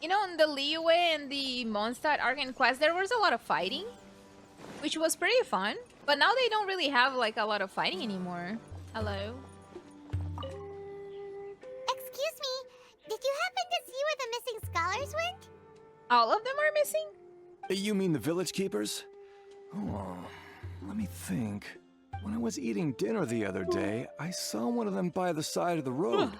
You know, in the Liyue and the Mondstadt Arc and Quest, there was a lot of fighting, which was pretty fun. But now they don't really have like a lot of fighting anymore. Hello. Excuse me, did you happen to see where the missing scholars went? All of them are missing? You mean the village keepers? Oh, let me think. When I was eating dinner the other day, I saw one of them by the side of the road,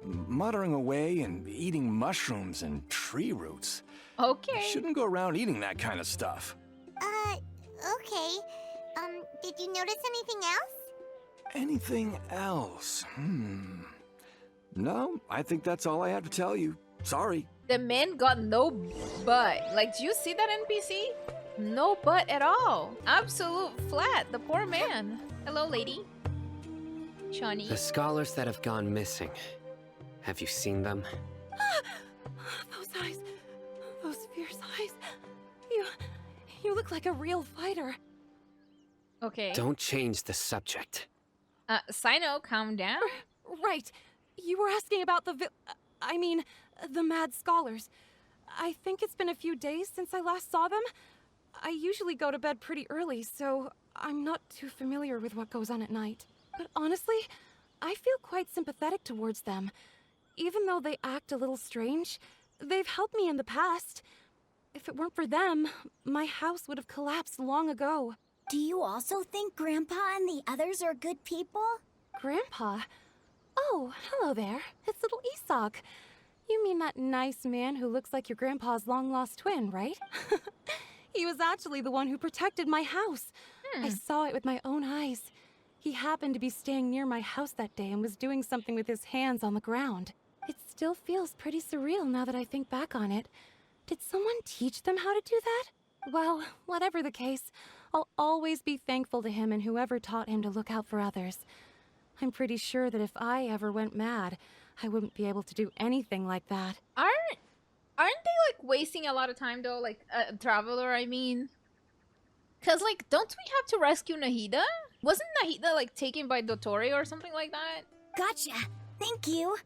muttering away and eating mushrooms and tree roots. Okay. You shouldn't go around eating that kind of stuff. Okay. Did you notice anything else? Anything else? No, I think that's all I have to tell you. Sorry. The man got no butt. Like, do you see that NPC? No butt at all. Absolute flat. The poor man. Hello, lady. Johnny. The scholars that have gone missing. Have you seen them? Those eyes. Those fierce eyes. You look like a real fighter. Okay. Don't change the subject. Sino, calm down. Right. You were asking about the the mad scholars. I think it's been a few days since I last saw them. I usually go to bed pretty early, so I'm not too familiar with what goes on at night. But honestly, I feel quite sympathetic towards them. Even though they act a little strange, they've helped me in the past. If it weren't for them, my house would have collapsed long ago. Do you also think Grandpa and the others are good people? Grandpa? Oh, hello there. It's little Isak. You mean that nice man who looks like your grandpa's long-lost twin, right? He was actually the one who protected my house. I saw it with my own eyes. He happened to be staying near my house that day and was doing something with his hands on the ground. It still feels pretty surreal now that I think back on it. Did someone teach them how to do that? Well, whatever the case, I'll always be thankful to him and whoever taught him to look out for others. I'm pretty sure that if I ever went mad, I wouldn't be able to do anything like that. Aren't they like wasting a lot of time though? Like Traveler, I mean. Cause like, don't we have to rescue Nahida? Wasn't Nahida like taken by Dotori or something like that? Gotcha. Thank you.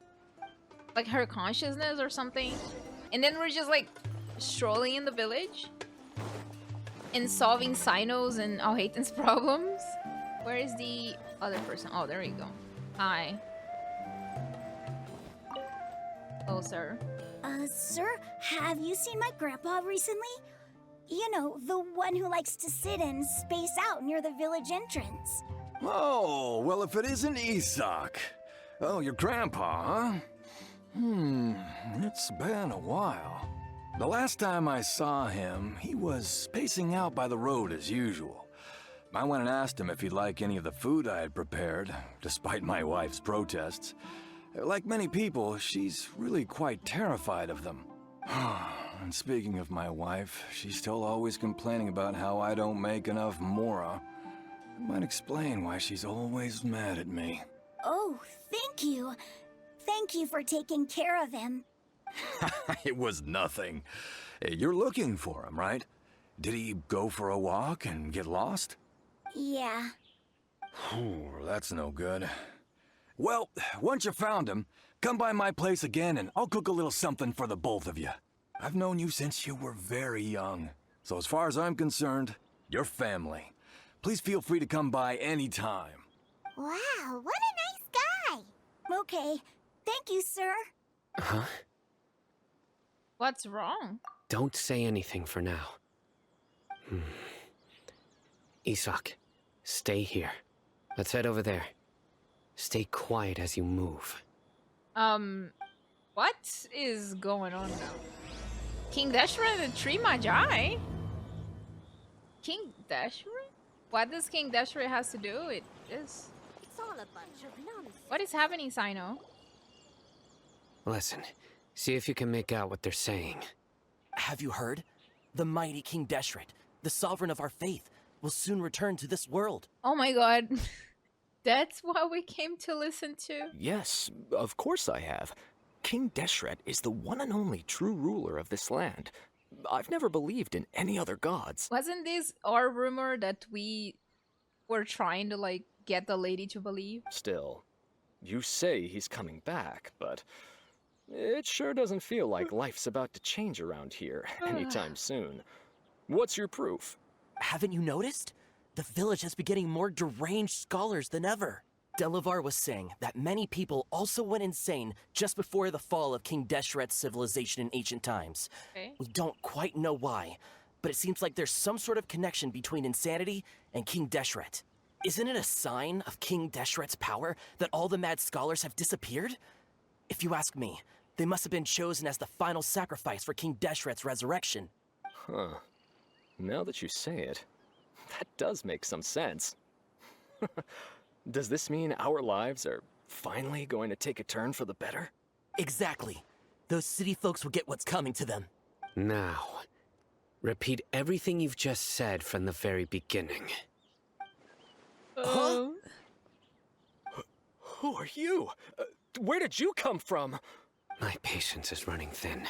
Like her consciousness or something? And then we're just like strolling in the village and solving Sino's and Alhaitham's problems. Where is the other person? Oh, there you go. Hi. Oh, sir. Sir, have you seen my grandpa recently? You know, the one who likes to sit and space out near the village entrance. Oh, well, if it isn't Isak. Oh, your grandpa, huh? It's been a while. The last time I saw him, he was spacing out by the road as usual. I went and asked him if he'd like any of the food I had prepared, despite my wife's protests. Like many people, she's really quite terrified of them. And speaking of my wife, she's still always complaining about how I don't make enough mora. It might explain why she's always mad at me. Oh, thank you. Thank you for taking care of him. It was nothing. You're looking for him, right? Did he go for a walk and get lost? Yeah. That's no good. Well, once you found him, come by my place again and I'll cook a little something for the both of you. I've known you since you were very young. So as far as I'm concerned, you're family. Please feel free to come by anytime. Wow, what a nice guy. Okay, thank you, sir. Huh? What's wrong? Don't say anything for now. Isak, stay here. Let's head over there. Stay quiet as you move. What is going on now? King Deshret and the Tree Magi? King Deshret? What does King Deshret has to do with this? It's all a bunch of nonsense. What is happening, Sino? Listen, see if you can make out what they're saying. Have you heard? The mighty King Deshret, the sovereign of our faith, will soon return to this world. Oh my god. That's what we came to listen to? Yes, of course I have. King Deshret is the one and only true ruler of this land. I've never believed in any other gods. Wasn't this our rumor that we were trying to, like, get the lady to believe? Still, you say he's coming back, but It sure doesn't feel like life's about to change around here anytime soon. What's your proof? Haven't you noticed? The village has been getting more deranged scholars than ever. Delavar was saying that many people also went insane just before the fall of King Deshret's civilization in ancient times. Okay. We don't quite know why, but it seems like there's some sort of connection between insanity and King Deshret. Isn't it a sign of King Deshret's power that all the mad scholars have disappeared? If you ask me, they must have been chosen as the final sacrifice for King Deshret's resurrection. Huh. Now that you say it, that does make some sense. Does this mean our lives are finally going to take a turn for the better? Exactly. Those city folks will get what's coming to them. Now, repeat everything you've just said from the very beginning. Huh? Who are you? Where did you come from? My patience is running thin.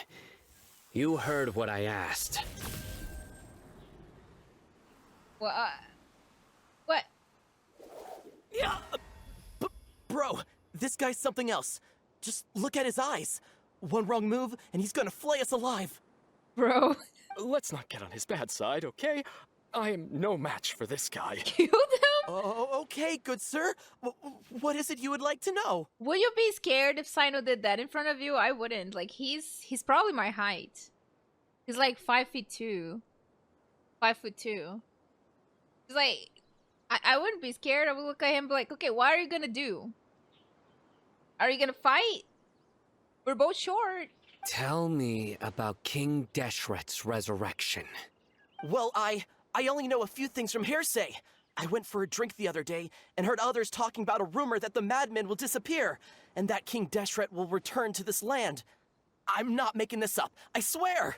You heard what I asked. Well, what? Yeah, bro, this guy's something else. Just look at his eyes. One wrong move, and he's gonna flay us alive. Bro. Let's not get on his bad side, okay? I am no match for this guy. Killed him? Oh, okay, good sir. What is it you would like to know? Would you be scared if Sino did that in front of you? I wouldn't. Like, he's probably my height. He's like 5'2". 5'2". He's like, I wouldn't be scared. I would look at him and be like, okay, what are you gonna do? Are you gonna fight? We're both short. Tell me about King Deshret's resurrection. Well, I only know a few things from hearsay. I went for a drink the other day and heard others talking about a rumor that the madmen will disappear and that King Deshret will return to this land. I'm not making this up, I swear!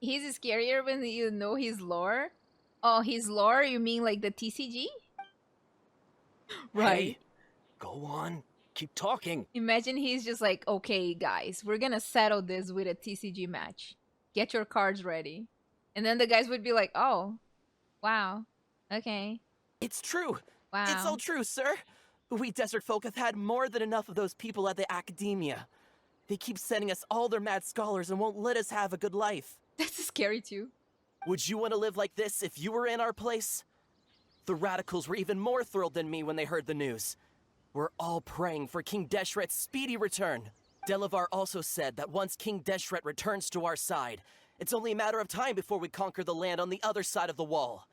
He's scarier when you know his lore. Oh, his lore? You mean like the TCG? Right. Hey, go on. Keep talking. Imagine he's just like, okay, guys, we're gonna settle this with a TCG match. Get your cards ready. And then the guys would be like, oh, wow, okay. It's true. Wow. It's all true, sir. We desert folk have had more than enough of those people at the academia. They keep sending us all their mad scholars and won't let us have a good life. That's scary too. Would you want to live like this if you were in our place? The radicals were even more thrilled than me when they heard the news. We're all praying for King Deshret's speedy return. Delavar also said that once King Deshret returns to our side, it's only a matter of time before we conquer the land on the other side of the wall.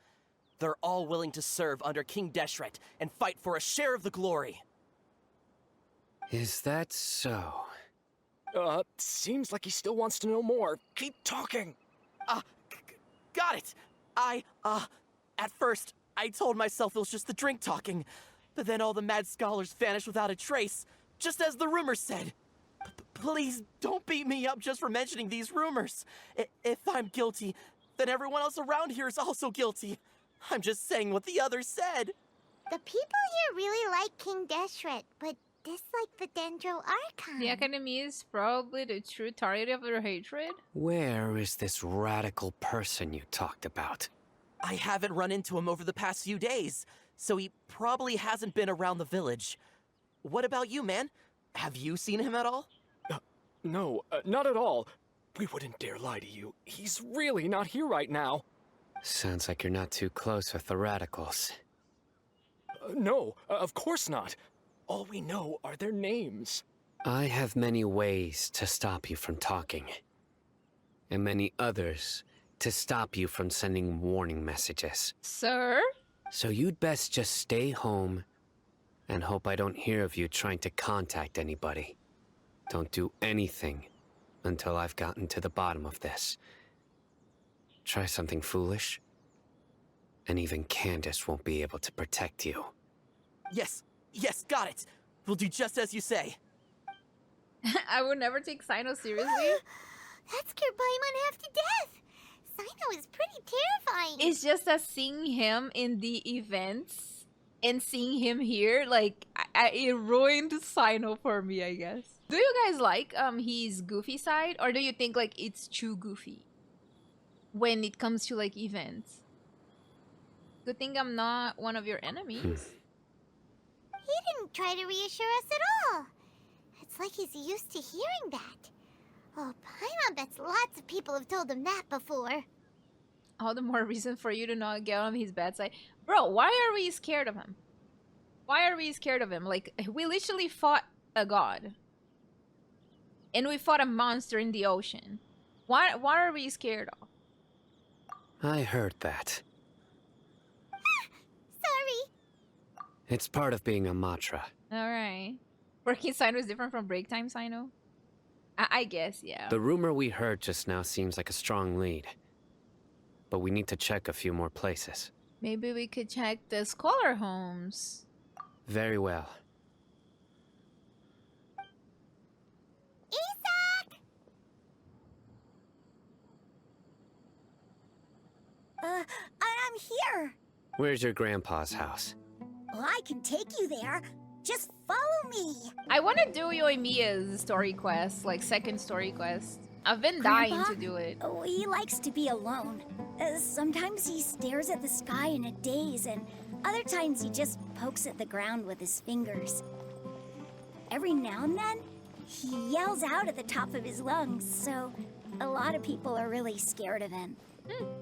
They're all willing to serve under King Deshret and fight for a share of the glory. Is that so? Seems like he still wants to know more. Keep talking. Got it. At first, I told myself it was just the drink talking, but then all the mad scholars vanished without a trace, just as the rumors said. Please don't beat me up just for mentioning these rumors. If I'm guilty, then everyone else around here is also guilty. I'm just saying what the others said. The people here really like King Deshret, but dislike the Dendro Archon. The Academy is probably the true target of their hatred. Where is this radical person you talked about? I haven't run into him over the past few days, so he probably hasn't been around the village. What about you, man? Have you seen him at all? No, not at all. We wouldn't dare lie to you. He's really not here right now. Sounds like you're not too close with the radicals. No, of course not. All we know are their names. I have many ways to stop you from talking. And many others to stop you from sending warning messages. Sir? So you'd best just stay home and hope I don't hear of you trying to contact anybody. Don't do anything until I've gotten to the bottom of this. Try something foolish, and even Candace won't be able to protect you. Yes, got it. We'll do just as you say. I would never take Sino seriously. That scared Paimon half to death. Sino is pretty terrifying. It's just that seeing him in the events and seeing him here, like, it ruined Sino for me, I guess. Do you guys like his goofy side, or do you think like it's too goofy when it comes to like events? Good thing I'm not one of your enemies. He didn't try to reassure us at all. It's like he's used to hearing that. Oh, Paimon bets lots of people have told him that before. All the more reason for you to not get on his bad side. Bro, why are we scared of him? Why are we scared of him? Like, we literally fought a god. And we fought a monster in the ocean. Why are we scared of? I heard that. Sorry. It's part of being a Matra. Alright. Working Sino is different from break time Sino? I guess, yeah. The rumor we heard just now seems like a strong lead. But we need to check a few more places. Maybe we could check the scholar homes. Very well. Isak! I'm here. Where's your grandpa's house? Well, I can take you there. Just follow me. I want to do Yoimiya's story quest, like second story quest. I've been dying Grandpa? to do it. Oh, he likes to be alone. Sometimes he stares at the sky in a daze, and other times he just pokes at the ground with his fingers. Every now and then, he yells out at the top of his lungs, so a lot of people are really scared of him.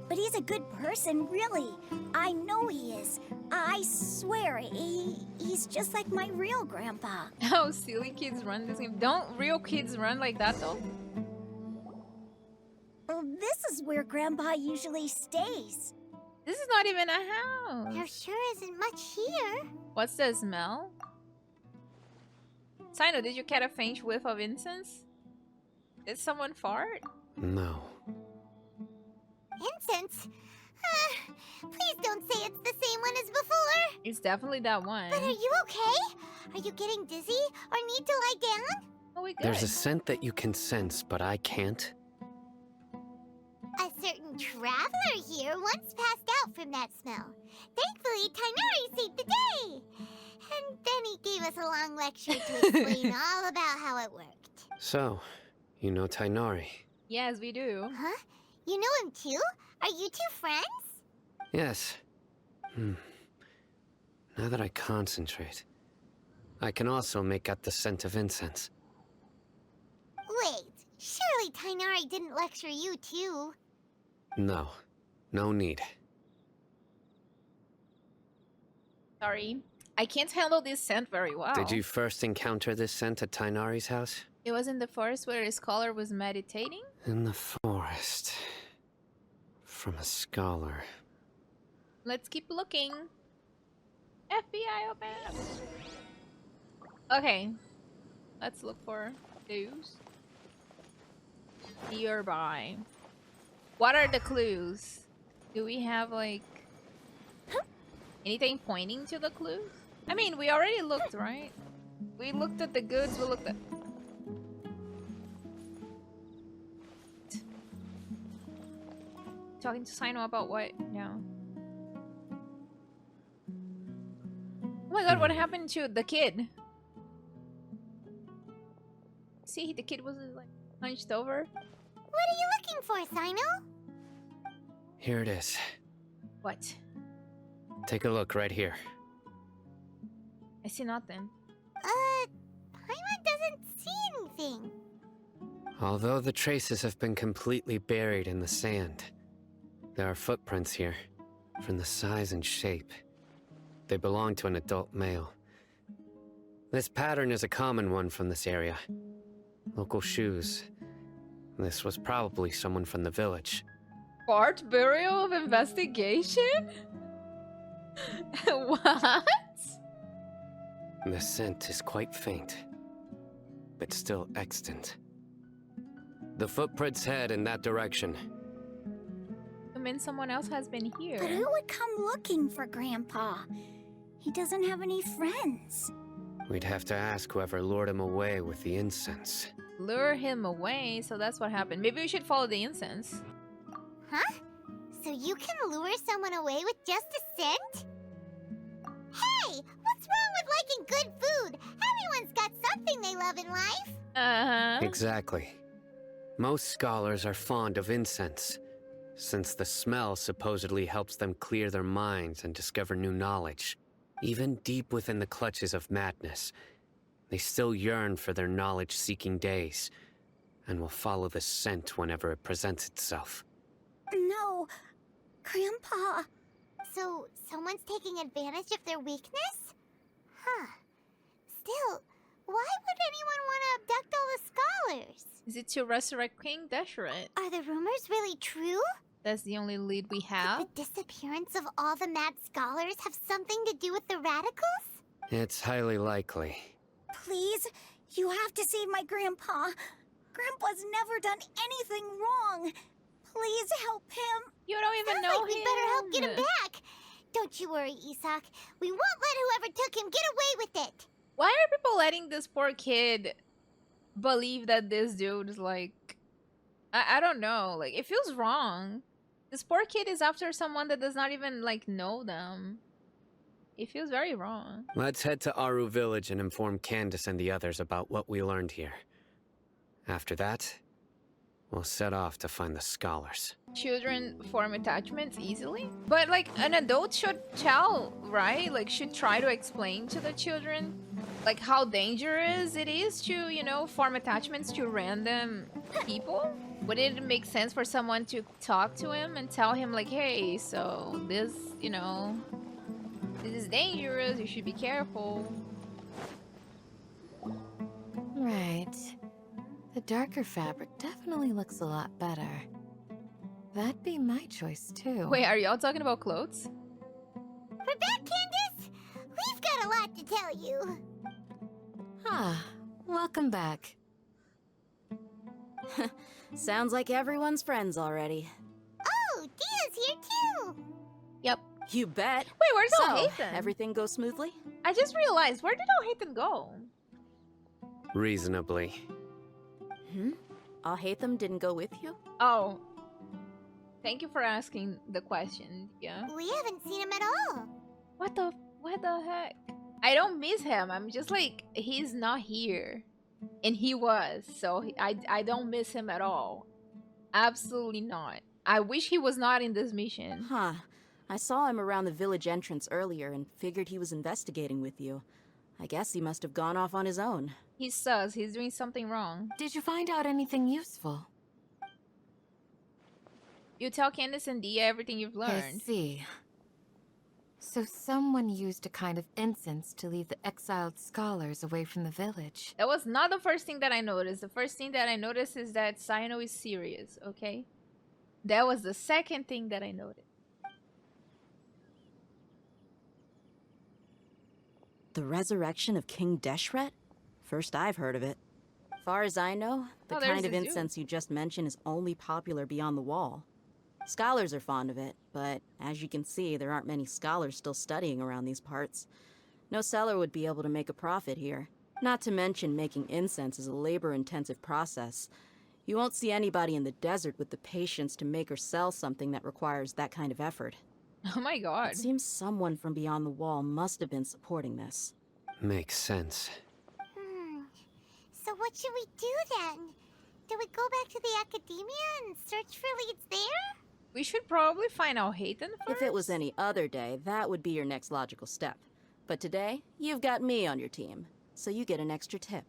But he's a good person, really. I know he is. I swear, he's just like my real grandpa. How silly kids run this game. Don't real kids run like that, though? Well, this is where grandpa usually stays. This is not even a house. There sure isn't much here. What's the smell? Sino, did you catch a faint whiff of incense? Did someone fart? No. Incense? Please don't say it's the same one as before. It's definitely that one. But are you okay? Are you getting dizzy or need to lie down? Oh, we good. There's a scent that you can sense, but I can't. A certain traveler here once passed out from that smell. Thankfully, Tainari saved the day. And then he gave us a long lecture to explain all about how it worked. So, you know Tainari? Yes, we do. Huh? You know him too? Are you two friends? Yes. Now that I concentrate, I can also make out the scent of incense. Wait, surely Tainari didn't lecture you too. No. No need. Sorry. I can't handle this scent very well. Did you first encounter this scent at Tainari's house? It was in the forest where a scholar was meditating? In the forest. From a scholar. Let's keep looking. FBI open up. Okay. Let's look for clues. Nearby. What are the clues? Do we have like anything pointing to the clues? I mean, we already looked, right? We looked at the goods, we looked at... Talking to Sino about what? No. Oh my god, what happened to the kid? See, the kid was like hunched over. What are you looking for, Sino? Here it is. What? Take a look right here. I see nothing. Paimon doesn't see anything. Although the traces have been completely buried in the sand, there are footprints here, from the size and shape. They belong to an adult male. This pattern is a common one from this area. Local shoes. This was probably someone from the village. Part burial of investigation? What? The scent is quite faint, but still extant. The footprints head in that direction. I mean, someone else has been here. But who would come looking for Grandpa? He doesn't have any friends. We'd have to ask whoever lured him away with the incense. Lure him away, so that's what happened. Maybe we should follow the incense. Huh? So you can lure someone away with just a scent? Hey! What's wrong with liking good food? Everyone's got something they love in life. Uh-huh. Exactly. Most scholars are fond of incense, since the smell supposedly helps them clear their minds and discover new knowledge. Even deep within the clutches of madness, They still yearn for their knowledge-seeking days, and will follow the scent whenever it presents itself. No, Grandpa. So, someone's taking advantage of their weakness? Huh. Still, why would anyone want to abduct all the scholars? Is it to resurrect King Deshret? Are the rumors really true? That's the only lead we have. Could the disappearance of all the mad scholars have something to do with the radicals? It's highly likely. Please, you have to save my Grandpa. Grandpa's never done anything wrong. Please help him. You don't even Sounds know like we him. better help get him back. Don't you worry, Isak. We won't let whoever took him get away with it. Why are people letting this poor kid believe that this dude is like... I don't know. Like, it feels wrong. This poor kid is after someone that does not even, like, know them. It feels very wrong. Let's head to Aru Village and inform Candace and the others about what we learned here. After that, we'll set off to find the scholars. Children form attachments easily? But, like, an adult should tell, right? Like, should try to explain to the children, like, how dangerous it is to, you know, form attachments to random people. Would it make sense for someone to talk to him and tell him, like, hey, so this, you know, this is dangerous, you should be careful. Right. The darker fabric definitely looks a lot better. That'd be my choice, too. Wait, are y'all talking about clothes? We're back, Candace. We've got a lot to tell you. Ah, welcome back. Sounds like everyone's friends already. Oh, Dia's here too. Yep. You bet. Wait, where's So, Alhaitham? everything goes smoothly? I just realized, where did Alhaitham go? Reasonably. Alhaitham didn't go with you? Oh. Thank you for asking the question, yeah. We haven't seen him at all. What the heck? I don't miss him. I'm just like, he's not here. And he was, so I don't miss him at all. Absolutely not. I wish he was not in this mission. Huh. I saw him around the village entrance earlier and figured he was investigating with you. I guess he must have gone off on his own. He's sus. He's doing something wrong. Did you find out anything useful? You tell Candace and Dehya everything you've I learned. see. So someone used a kind of incense to lead the exiled scholars away from the village. That was not the first thing that I noticed. The first thing that I noticed is that Cyno is serious, okay? That was the second thing that I noticed. The resurrection of King Deshret? First I've heard of it. Far as I know, the Oh, there's kind of the zoo. incense you just mentioned is only popular beyond the wall. Scholars are fond of it, but as you can see, there aren't many scholars still studying around these parts. No seller would be able to make a profit here. Not to mention making incense is a labor-intensive process. You won't see anybody in the desert with the patience to make or sell something that requires that kind of effort. Oh my god. It seems someone from beyond the wall must have been supporting this. Makes sense. So what should we do then? Do we go back to the academia and search for leads there? We should probably find Alhaitham first. If it was any other day, that would be your next logical step. But today, you've got me on your team, so you get an extra tip.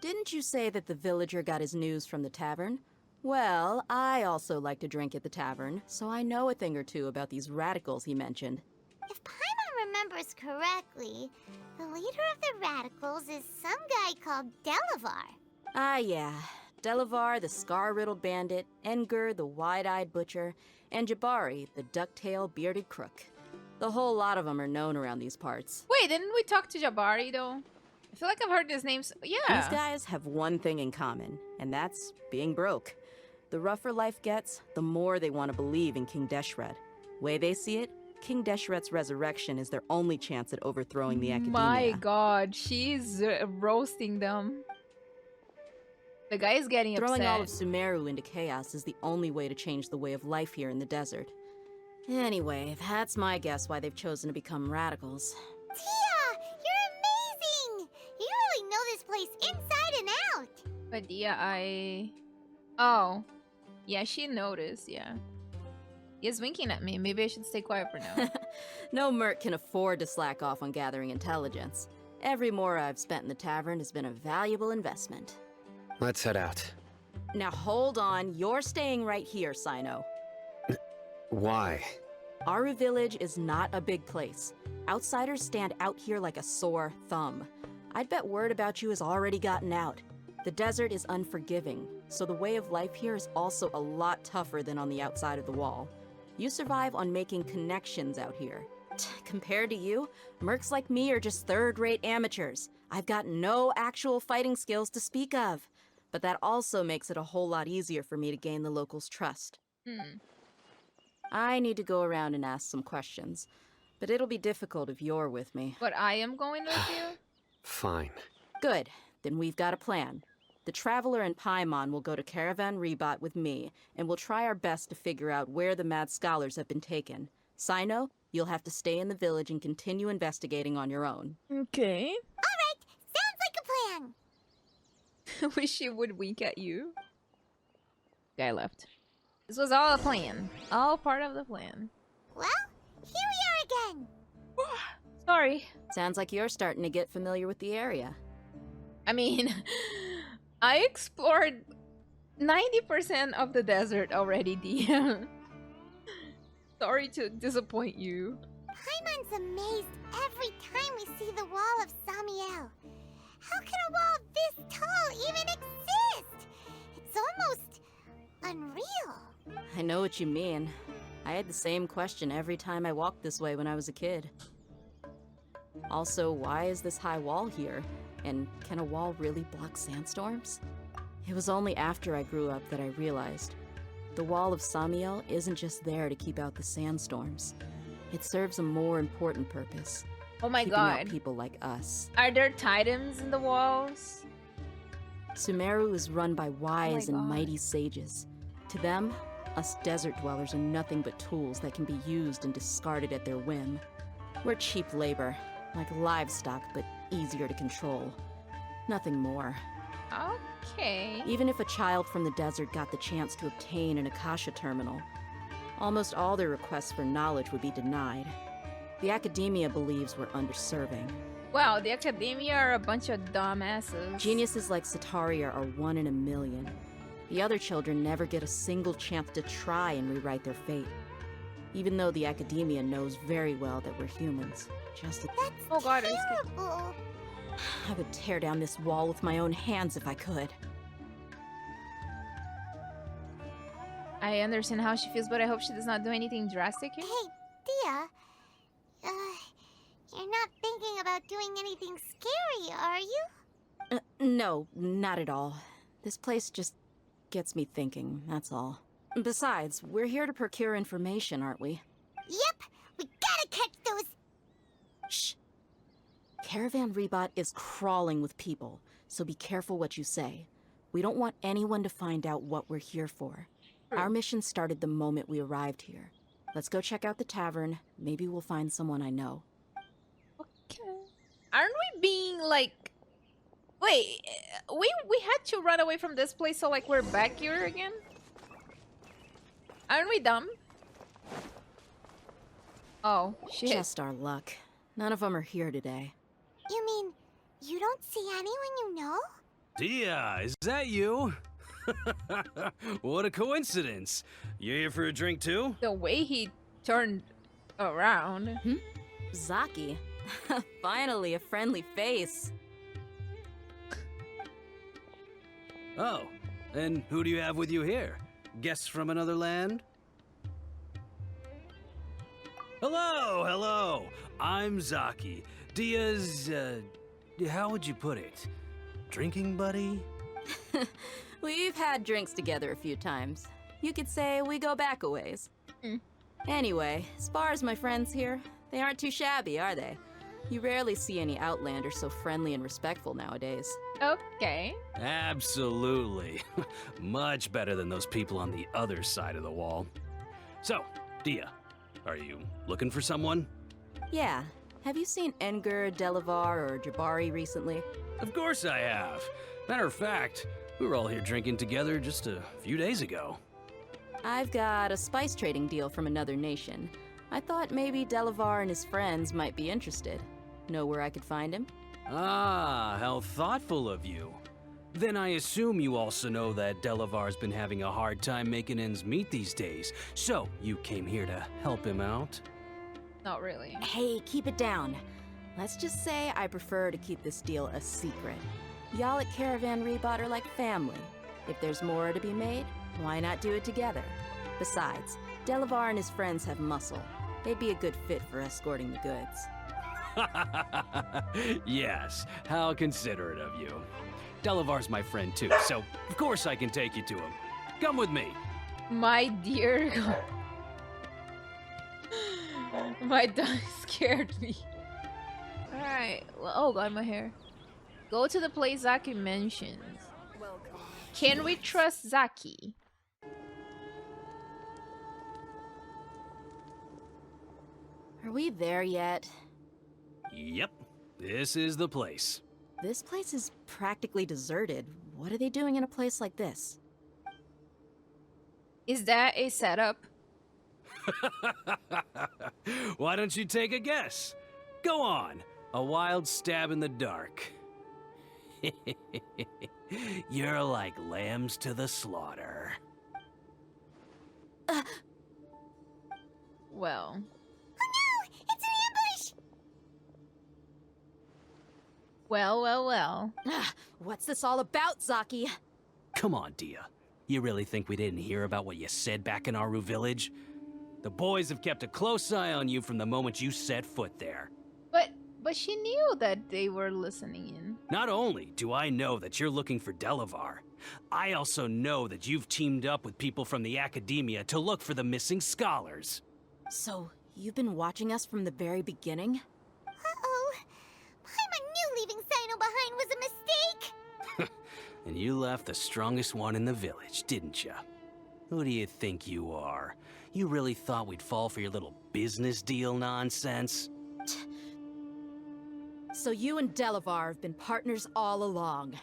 Didn't you say that the villager got his news from the tavern? Well, I also like to drink at the tavern, so I know a thing or two about these radicals he mentioned. If Paimon remembers correctly, the leader of the radicals is some guy called Delavar. Ah, yeah. Delavar, the scar-riddled bandit, Engur, the wide-eyed butcher, and Jabari, the duck-tailed bearded crook. The whole lot of them are known around these parts. Wait, didn't we talk to Jabari though? I feel like I've heard this name. Yeah. These guys have one thing in common, and that's being broke. The rougher life gets, the more they want to believe in King Deshret. Way they see it, King Deshret's resurrection is their only chance at overthrowing the academia. My god, she's roasting them. The guy is getting Throwing all of upset. Sumeru into chaos is the only way to change the way of life here in the desert. Anyway, that's my guess why they've chosen to become radicals. Tia, you're amazing! You really know this place inside and out. But yeah, Oh. Yeah, she noticed, yeah. He's winking at me. Maybe I should stay quiet for now. No merc can afford to slack off on gathering intelligence. Every mora I've spent in the tavern has been a valuable investment. Let's head out. Now hold on, you're staying right here, Sino. Why? Aru Village is not a big place. Outsiders stand out here like a sore thumb. I'd bet word about you has already gotten out. The desert is unforgiving, so the way of life here is also a lot tougher than on the outside of the wall. You survive on making connections out here. Compared to you, mercs like me are just third-rate amateurs. I've got no actual fighting skills to speak of. But that also makes it a whole lot easier for me to gain the locals' trust. I need to go around and ask some questions, but it'll be difficult if you're with me. But I am going with you? Fine. Good. Then we've got a plan. The Traveler and Paimon will go to Caravan Ribat with me, and we'll try our best to figure out where the mad scholars have been taken. Sino, you'll have to stay in the village and continue investigating on your own. Okay. Alright, sounds like a plan. Wish she would wink at you. Guy left. This was all a plan. All part of the plan. Well, here we are again. Sorry. Sounds like you're starting to get familiar with the area. I mean, I explored 90% of the desert already, Dehya. Sorry to disappoint you. Paimon's amazed every time we see the wall of Samiel. How can a wall this tall even exist? It's almost unreal. I know what you mean. I had the same question every time I walked this way when I was a kid. Also, why is this high wall here? And can a wall really block sandstorms? It was only after I grew up that I realized the wall of Samiel isn't just there to keep out the sandstorms. It serves a more important purpose. Oh my keeping out god. people like us. Are there titans in the walls? Sumeru is run by wise and God. mighty sages. To them, us desert dwellers are nothing but tools that can be used and discarded at their whim. We're cheap labor, like livestock, but easier to control. Nothing more. Okay. Even if a child from the desert got the chance to obtain an Akasha terminal, almost all their requests for knowledge would be denied. The academia believes we're underserving. Wow, the academia are a bunch of dumbasses. Geniuses like Sataria are 1 in a million. The other children never get a single chance to try and rewrite their fate. Even though the academia knows very well that we're humans. Just a Oh god, I'm scared. Terrible. I would tear down this wall with my own hands if I could. I understand how she feels, but I hope she does not do anything drastic here. Hey, Dehya. You're not thinking about doing anything scary, are you? No, not at all. This place just gets me thinking, that's all. Besides, we're here to procure information, aren't we? Yep, we gotta catch those. Shh. Caravan Ribat is crawling with people, so be careful what you say. We don't want anyone to find out what we're here for. Our mission started the moment we arrived here. Let's go check out the tavern. Maybe we'll find someone I know. Okay. Aren't we being like... Wait, we had to run away from this place, so like we're back here again? Aren't we dumb? Oh, shit. Just our luck. None of them are here today. You mean, you don't see anyone you know? Dehya, is that you? What a coincidence. You here for a drink too? The way he turned around. Zaki. Finally, a friendly face. Oh, and who do you have with you here? Guests from another land? Hello, hello. I'm Zaki. Dehya's, how would you put it? Drinking buddy? We've had drinks together a few times. You could say we go back a ways. Anyway, as far as my friends here, they aren't too shabby, are they? You rarely see any Outlanders so friendly and respectful nowadays. Okay. Absolutely. Much better than those people on the other side of the wall. So, Dehya, are you looking for someone? Yeah. Have you seen Engur, Delavar, or Jabari recently? Of course I have. Matter of fact, we were all here drinking together just a few days ago. I've got a spice trading deal from another nation. I thought maybe Delavar and his friends might be interested. Know where I could find him? Ah, how thoughtful of you. Then I assume you also know that Delavar's been having a hard time making ends meet these days. So, you came here to help him out? Not really. Hey, keep it down. Let's just say I prefer to keep this deal a secret. Y'all at Caravan Ribat are like family. If there's more to be made, why not do it together? Besides, Delavar and his friends have muscle. They'd be a good fit for escorting the goods. Yes, how considerate of you. Delavar's my friend too, so of course I can take you to him. Come with me. My dear God. My dog scared me. Alright. Oh god, my hair. Go to the place Zaki mentions. Can we trust Zaki? Are we there yet? Yep, this is the place. This place is practically deserted. What are they doing in a place like this? Is that a setup? Why don't you take a guess? Go on. A wild stab in the dark. You're like lambs to the slaughter. Well. Oh no! It's an ambush! Well. What's this all about, Zaki? Come on, Dehya. You really think we didn't hear about what you said back in Aru village? The boys have kept a close eye on you from the moment you set foot there. But she knew that they were listening in. Not only do I know that you're looking for Delavar, I also know that you've teamed up with people from the academia to look for the missing scholars. So, you've been watching us from the very beginning? Uh-oh. Paimon knew leaving Sino behind was a mistake! And you left the strongest one in the village, didn't you? Who do you think you are? You really thought we'd fall for your little business deal nonsense? So you and Delavar have been partners all along.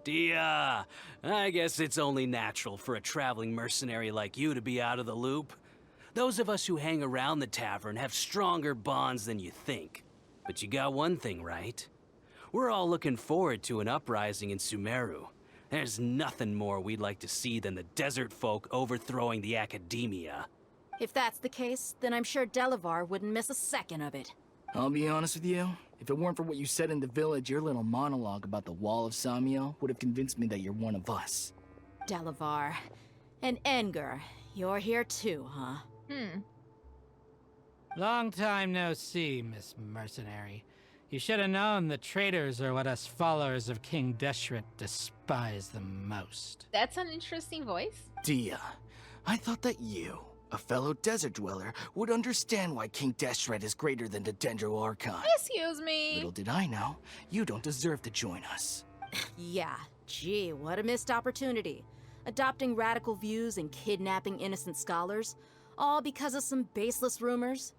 Dehya, I guess it's only natural for a traveling mercenary like you to be out of the loop. Those of us who hang around the tavern have stronger bonds than you think. But you got one thing right. We're all looking forward to an uprising in Sumeru. There's nothing more we'd like to see than the desert folk overthrowing the academia. If that's the case, then I'm sure Delavar wouldn't miss a second of it. I'll be honest with you. If it weren't for what you said in the village, your little monologue about the Wall of Samiel would have convinced me that you're one of us. Delavar. And Enger, you're here too, huh? Long time no see, Miss Mercenary. You should have known the traitors are what us followers of King Deshret despise the most. That's an interesting voice. Dehya, I thought that you, a fellow desert dweller, would understand why King Deshret is greater than the Dendro Archon. Excuse me. Little did I know, you don't deserve to join us. Yeah, gee, what a missed opportunity. Adopting radical views and kidnapping innocent scholars, all because of some baseless rumors.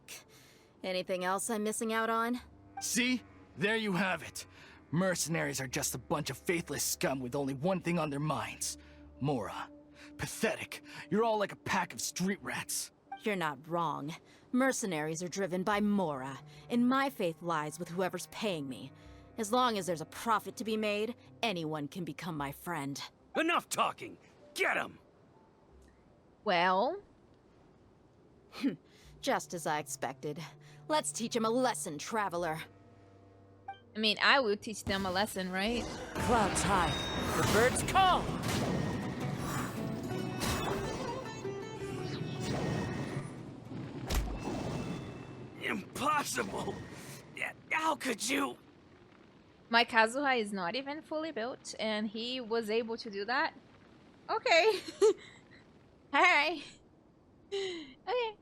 Anything else I'm missing out on? See? There you have it. Mercenaries are just a bunch of faithless scum with only one thing on their minds. Mora. Pathetic. You're all like a pack of street rats. You're not wrong. Mercenaries are driven by Mora, and my faith lies with whoever's paying me. As long as there's a profit to be made, anyone can become my friend. Enough talking! Get him! Well. Just as I expected. Let's teach him a lesson, traveler. I mean, I will teach them a lesson, right? Clouds high. The birds call! Impossible! How could you? My Kazuha is not even fully built, and he was able to do that. Okay. Hi. Okay.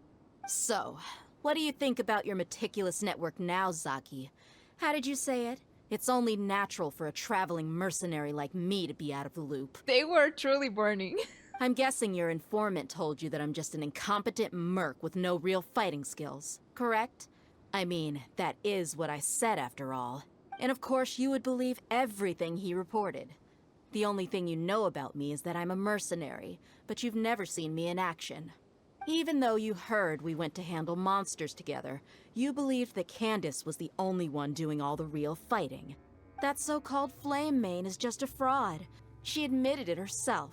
So, what do you think about your meticulous network now, Zaki? How did you say it? It's only natural for a traveling mercenary like me to be out of the loop. They were truly burning. I'm guessing your informant told you that I'm just an incompetent merc with no real fighting skills, correct? I mean, that is what I said after all. And of course you would believe everything he reported. The only thing you know about me is that I'm a mercenary, but you've never seen me in action. Even though you heard we went to handle monsters together, you believed that Candace was the only one doing all the real fighting. That so-called Flame Main is just a fraud. She admitted it herself.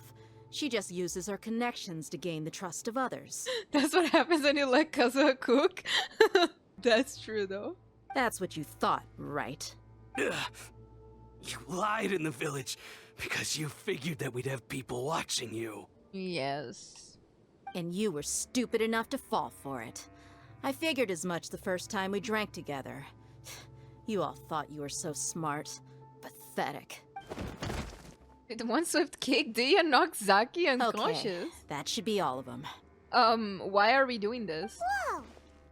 She just uses her connections to gain the trust of others. That's what happens when you let Kazuha cook. That's true, though. That's what you thought, right? Ugh. You lied in the village because you figured that we'd have people watching you. Yes. And you were stupid enough to fall for it. I figured as much the first time we drank together. You all thought you were so smart. Pathetic. With one swift kick, Dehya knocks Zaki unconscious. Okay, that should be all of them. Why are we doing this? Whoa!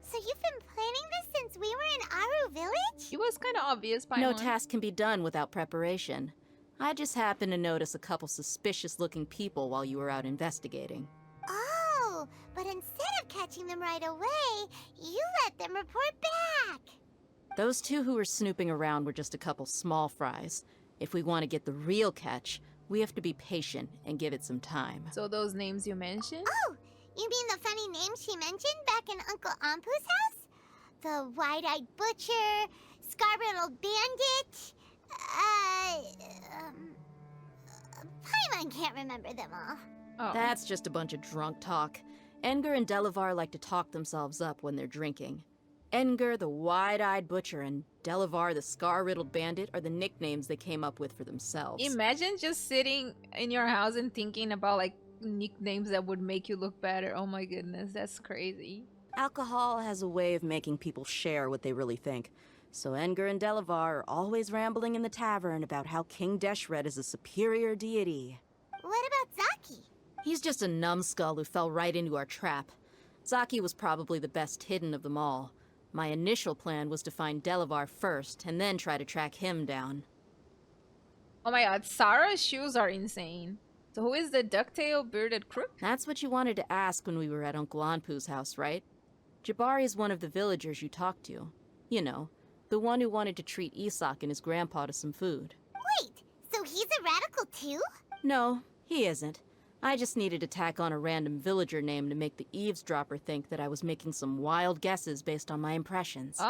So you've been planning this since we were in Aru Village? It was kind of obvious by No now. task can be done without preparation. I just happened to notice a couple suspicious-looking people while you were out investigating. Oh, but instead of catching them right away, you let them report back. Those two who were snooping around were just a couple small fries. If we want to get the real catch, we have to be patient and give it some time. So those names you mentioned? Oh, you mean the funny names she mentioned back in Uncle Ampu's house? The wide-eyed butcher, scar-riddled bandit, Paimon can't remember them all. Oh. That's just a bunch of drunk talk. Edgar and Delavar like to talk themselves up when they're drinking. Edgar, the wide-eyed butcher, and Delavar, the scar-riddled bandit, are the nicknames they came up with for themselves. Imagine just sitting in your house and thinking about like nicknames that would make you look better. Oh my goodness, that's crazy. Alcohol has a way of making people share what they really think. So Edgar and Delavar are always rambling in the tavern about how King Deshret is a superior deity. What about Zaki? He's just a numbskull who fell right into our trap. Zaki was probably the best hidden of them all. My initial plan was to find Delavar first, and then try to track him down. Oh my god, Sarah's shoes are insane. So who is the ducktail bearded crook? That's what you wanted to ask when we were at Uncle Anpu's house, right? Jabari is one of the villagers you talked to. You know, the one who wanted to treat Isak and his grandpa to some food. Wait, so he's a radical too? No, he isn't. I just needed to tack on a random villager name to make the eavesdropper think that I was making some wild guesses based on my impressions. Oh.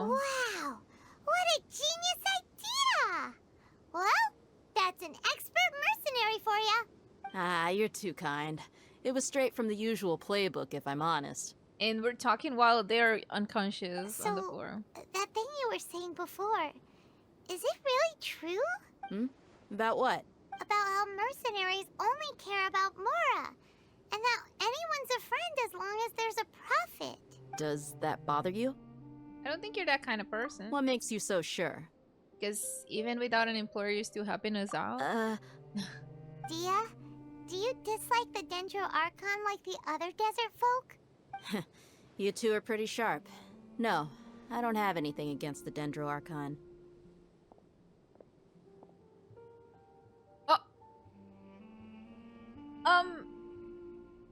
Wow, what a genius idea! Well, that's an expert mercenary for you. Ah, you're too kind. It was straight from the usual playbook, if I'm honest. And we're talking while they're unconscious on the floor. That thing you were saying before, is it really true? About what? About how mercenaries only care about Mora, and that anyone's a friend as long as there's a profit. Does that bother you? I don't think you're that kind of person. What makes you so sure? Because even without an employer, you're still helping us out. Dehya, do you dislike the Dendro Archon like the other desert folk? You two are pretty sharp. No, I don't have anything against the Dendro Archon.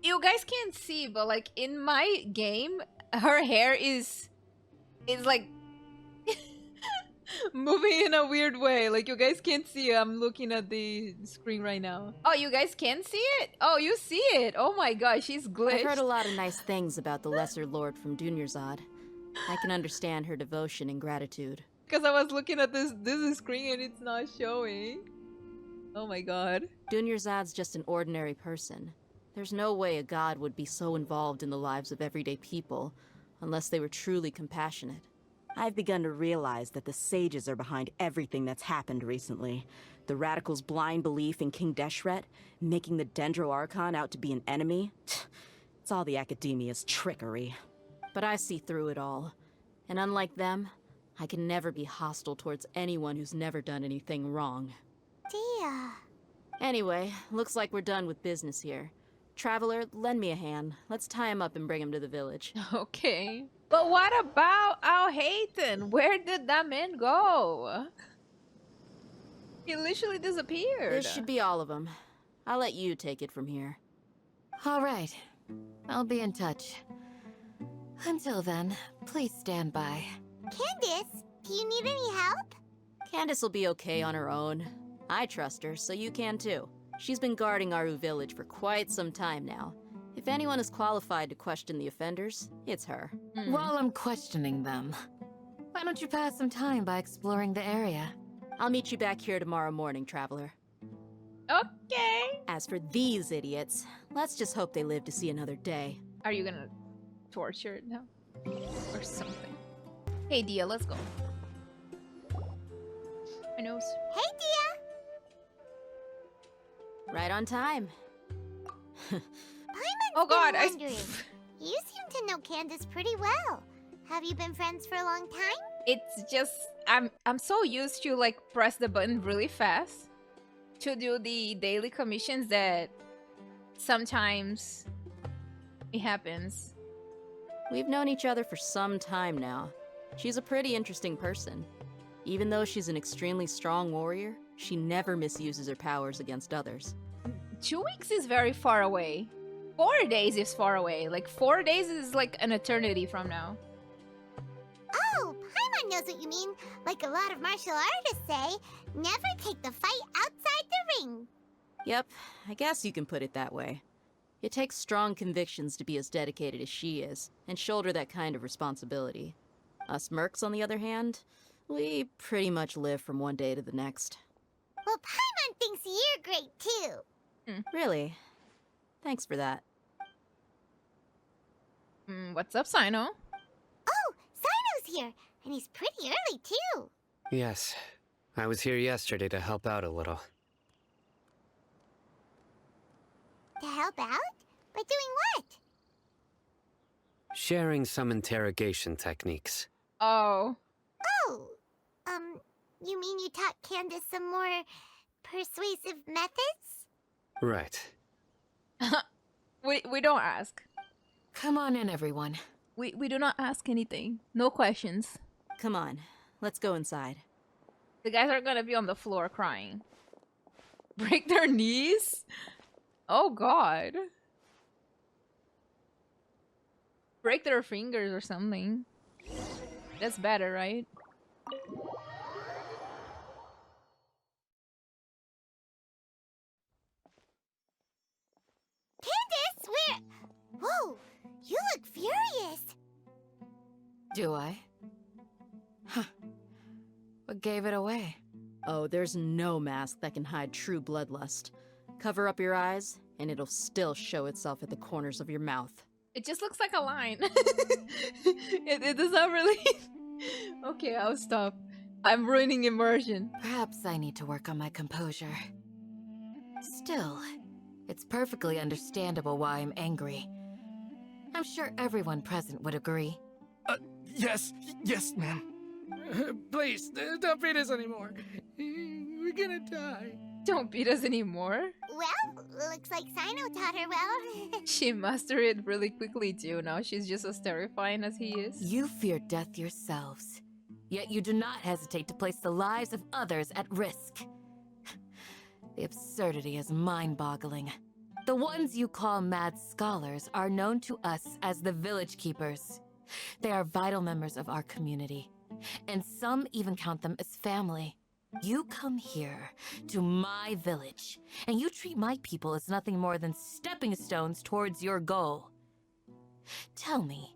You guys can't see, but like in my game, her hair is like moving in a weird way. Like you guys can't see it. I'm looking at the screen right now. Oh, you guys can see it? Oh, you see it. Oh my gosh, she's glitched. I've heard a lot of nice things about the Lesser Lord from Dunyarzad. I can understand her devotion and gratitude. Because I was looking at this screen and it's not showing. Oh my god. Dunyarzad's just an ordinary person. There's no way a god would be so involved in the lives of everyday people unless they were truly compassionate. I've begun to realize that the sages are behind everything that's happened recently. The radicals' blind belief in King Deshret, making the Dendro Archon out to be an enemy. It's all the academia's trickery. But I see through it all. And unlike them, I can never be hostile towards anyone who's never done anything wrong. Dehya. Anyway, looks like we're done with business here. Traveler, lend me a hand. Let's tie him up and bring him to the village. Okay. But what about Alhaitham? Where did that man go? He literally disappeared. This should be all of them. I'll let you take it from here. All right. I'll be in touch. Until then, please stand by. Candace, do you need any help? Candace will be okay on her own. I trust her, so you can too. She's been guarding Aru village for quite some time now. If anyone is qualified to question the offenders, it's her. While I'm questioning them, why don't you pass some time by exploring the area? I'll meet you back here tomorrow morning, Traveler. Okay. As for these idiots, let's just hope they live to see another day. Are you gonna torture it now? Or something? Hey, Dehya, let's go. My nose. Hey, Dehya! Right on time. Oh God, I... Wondering. You seem to know Candace pretty well. Have you been friends for a long time? It's just I'm so used to like press the button really fast to do the daily commissions that sometimes it happens. We've known each other for some time now. She's a pretty interesting person. Even though she's an extremely strong warrior, she never misuses her powers against others. 2 weeks is very far away. 4 days is far away. Like 4 days is like an eternity from now. Oh, Paimon knows what you mean. Like a lot of martial artists say, never take the fight outside the ring. Yep, I guess you can put it that way. It takes strong convictions to be as dedicated as she is, and shoulder that kind of responsibility. Us mercs, on the other hand, we pretty much live from one day to the next. Well, Paimon thinks you're great too. Really? Thanks for that. What's up, Sino? Oh, Sino's here, and he's pretty early too. Yes, I was here yesterday to help out a little. To help out? By doing what? Sharing some interrogation techniques. Oh. Oh, you mean you taught Candace some more persuasive methods? Right. We don't ask. Come on in, everyone. We do not ask anything. No questions. Come on, let's go inside. The guys are gonna be on the floor crying. Break their knees? Oh God. Break their fingers or something. That's better, right? Candace, where? Whoa, you look furious. Do I? Huh. What gave it away? Oh, there's no mask that can hide true bloodlust. Cover up your eyes, and it'll still show itself at the corners of your mouth. It just looks like a line. it does not really... Okay, I'll stop. I'm ruining immersion. Perhaps I need to work on my composure. Still, it's perfectly understandable why I'm angry. I'm sure everyone present would agree. Yes, ma'am. Please, don't beat us anymore. We're gonna die. Don't beat us anymore. Well, looks like Sino taught her well. She mastered it really quickly too. Now she's just as terrifying as he is. You fear death yourselves, yet you do not hesitate to place the lives of others at risk. The absurdity is mind-boggling. The ones you call mad scholars are known to us as the Village Keepers. They are vital members of our community, and some even count them as family. You come here, to my village, and you treat my people as nothing more than stepping stones towards your goal. Tell me,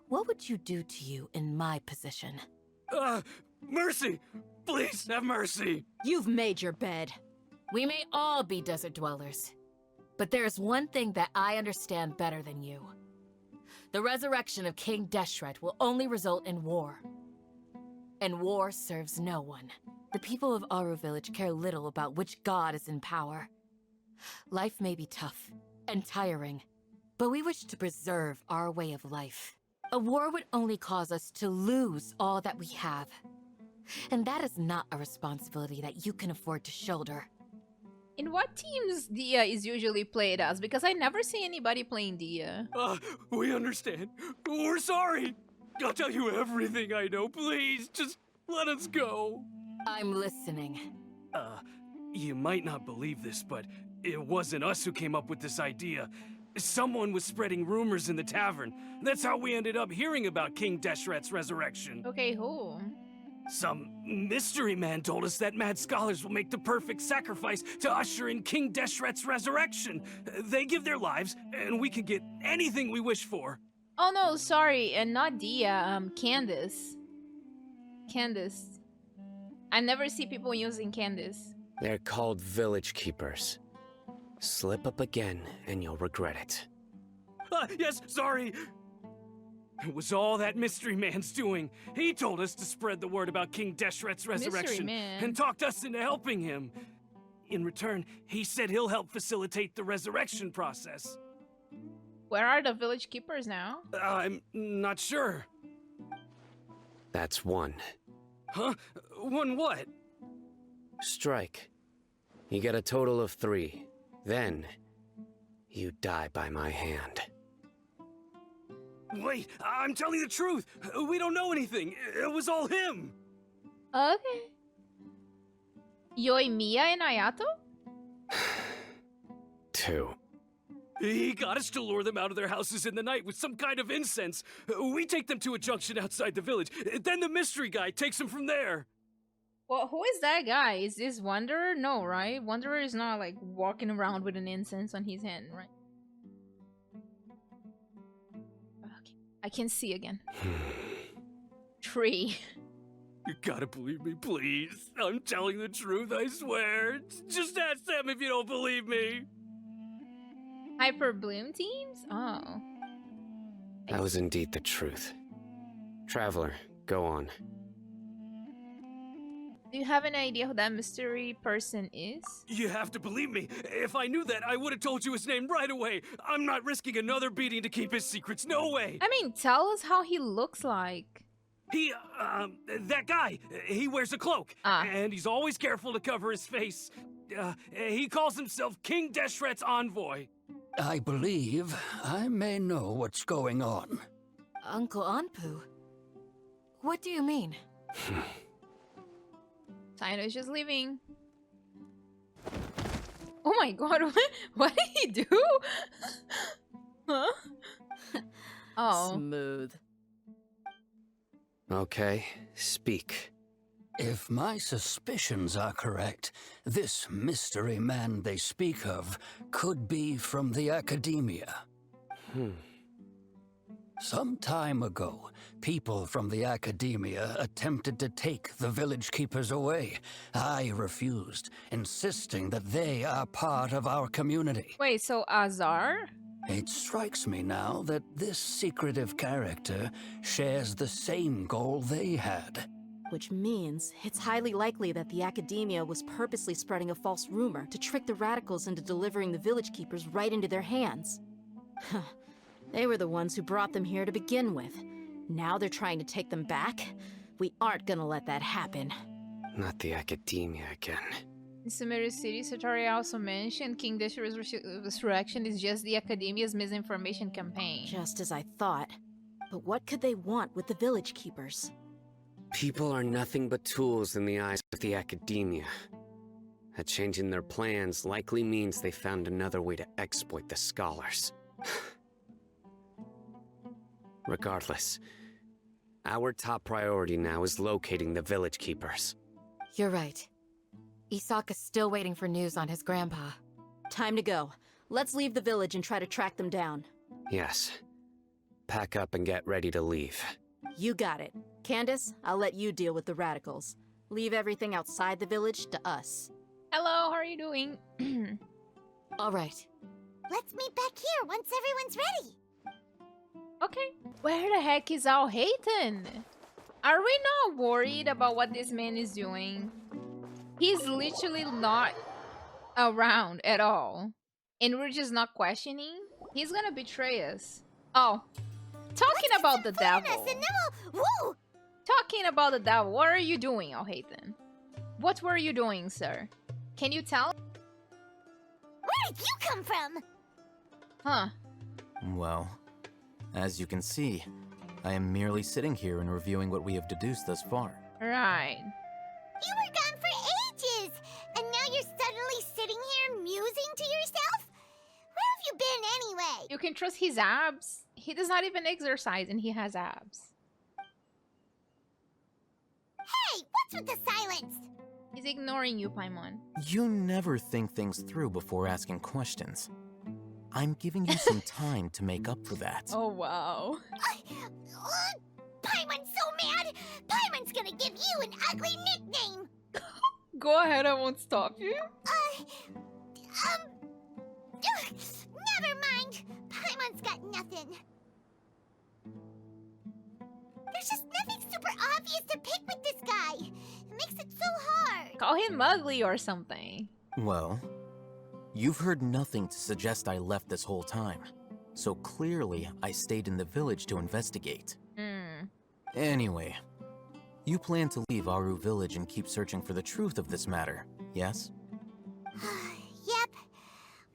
what would you do to you in my position? Mercy! Please, have mercy! You've made your bed. We may all be desert dwellers, but there's one thing that I understand better than you. The resurrection of King Deshret will only result in war. And war serves no one. The people of Aru Village care little about which god is in power. Life may be tough and tiring, but we wish to preserve our way of life. A war would only cause us to lose all that we have. And that is not a responsibility that you can afford to shoulder. In what teams Dehya is usually played as? Because I never see anybody playing Dehya. We understand. We're sorry. I'll tell you everything I know. Please, just let us go. I'm listening. You might not believe this, but it wasn't us who came up with this idea. Someone was spreading rumors in the tavern. That's how we ended up hearing about King Deshret's resurrection. Okay, who? Some mystery man told us that mad scholars will make the perfect sacrifice to usher in King Deshret's resurrection. They give their lives, and we can get anything we wish for. Oh no, sorry, and not Dehya, Candace. Candace. I never see people using Candace. They're called village keepers. Slip up again, and you'll regret it. Yes, sorry. It was all that mystery man's doing. He told us to spread the word about King Deshret's resurrection and talked us into helping him. In return, he said he'll help facilitate the resurrection process. Where are the village keepers now? I'm not sure. That's one. Huh? One what? Strike. You get a total of 3. Then, you die by my hand. Wait, I'm telling the truth. We don't know anything. It was all him. Okay. Yoimiya and Ayato? 2. He got us to lure them out of their houses in the night with some kind of incense. We take them to a junction outside the village. Then the mystery guy takes them from there. Well, who is that guy? Is this Wanderer? No, right? Wanderer is not like walking around with an incense on his hand, right? Okay, I can see again. 3. You gotta believe me, please. I'm telling the truth, I swear. Just ask them if you don't believe me. Hyper Bloom teams? Oh. That was indeed the truth. Traveler, go on. Do you have any idea who that mystery person is? You have to believe me. If I knew that, I would have told you his name right away. I'm not risking another beating to keep his secrets. No way. I mean, tell us how he looks like. That guy, he wears a cloak. And he's always careful to cover his face. He calls himself King Deshret's envoy. I believe I may know what's going on. Uncle Anpu? What do you mean? Saino's just leaving. Oh my god, what did he do? Huh? Oh. Smooth. Okay, speak. If my suspicions are correct, this mystery man they speak of could be from the academia. Some time ago, people from the academia attempted to take the village keepers away. I refused, insisting that they are part of our community. Wait, so Azar? It strikes me now that this secretive character shares the same goal they had. Which means it's highly likely that the academia was purposely spreading a false rumor to trick the radicals into delivering the village keepers right into their hands. They were the ones who brought them here to begin with. Now they're trying to take them back? We aren't gonna let that happen. Not the academia again. In Sumeru City, Satori also mentioned King Deshret's resurrection is just the academia's misinformation campaign. Just as I thought. But what could they want with the village keepers? People are nothing but tools in the eyes of the academia. A change in their plans likely means they found another way to exploit the scholars. Regardless, our top priority now is locating the village keepers. You're right. Isak is still waiting for news on his grandpa. Time to go. Let's leave the village and try to track them down. Yes. Pack up and get ready to leave. You got it. Candace, I'll let you deal with the radicals. Leave everything outside the village to us. Hello, how are you doing? All right. Let's meet back here once everyone's ready. Okay. Where the heck is Alhaitham? Are we not worried about what this man is doing? He's literally not around at all. And we're just not questioning? He's gonna betray us. Oh. Talking about the devil. Woo! Talking about the devil. What are you doing, Alhaitham? What were you doing, sir? Can you tell? Where did you come from? Huh. Well, as you can see, I am merely sitting here and reviewing what we have deduced thus far. Right. You were gone for ages, and now you're suddenly sitting here musing to yourself? Where have you been anyway? You can trust his abs. He does not even exercise and he has abs. Hey, What's with the silence? He's ignoring you, Paimon. You never think things through before asking questions. I'm giving you some time to make up for that. Oh, wow. Paimon's so mad! Paimon's gonna give you an ugly nickname! Go ahead, I won't stop you. Never mind. Paimon's got nothing. There's just nothing super obvious to pick with this guy. It makes it so hard. Call him ugly or something. Well, you've heard nothing to suggest I left this whole time. So clearly, I stayed in the village to investigate. Anyway, you plan to leave Aru village and keep searching for the truth of this matter, yes? Yep.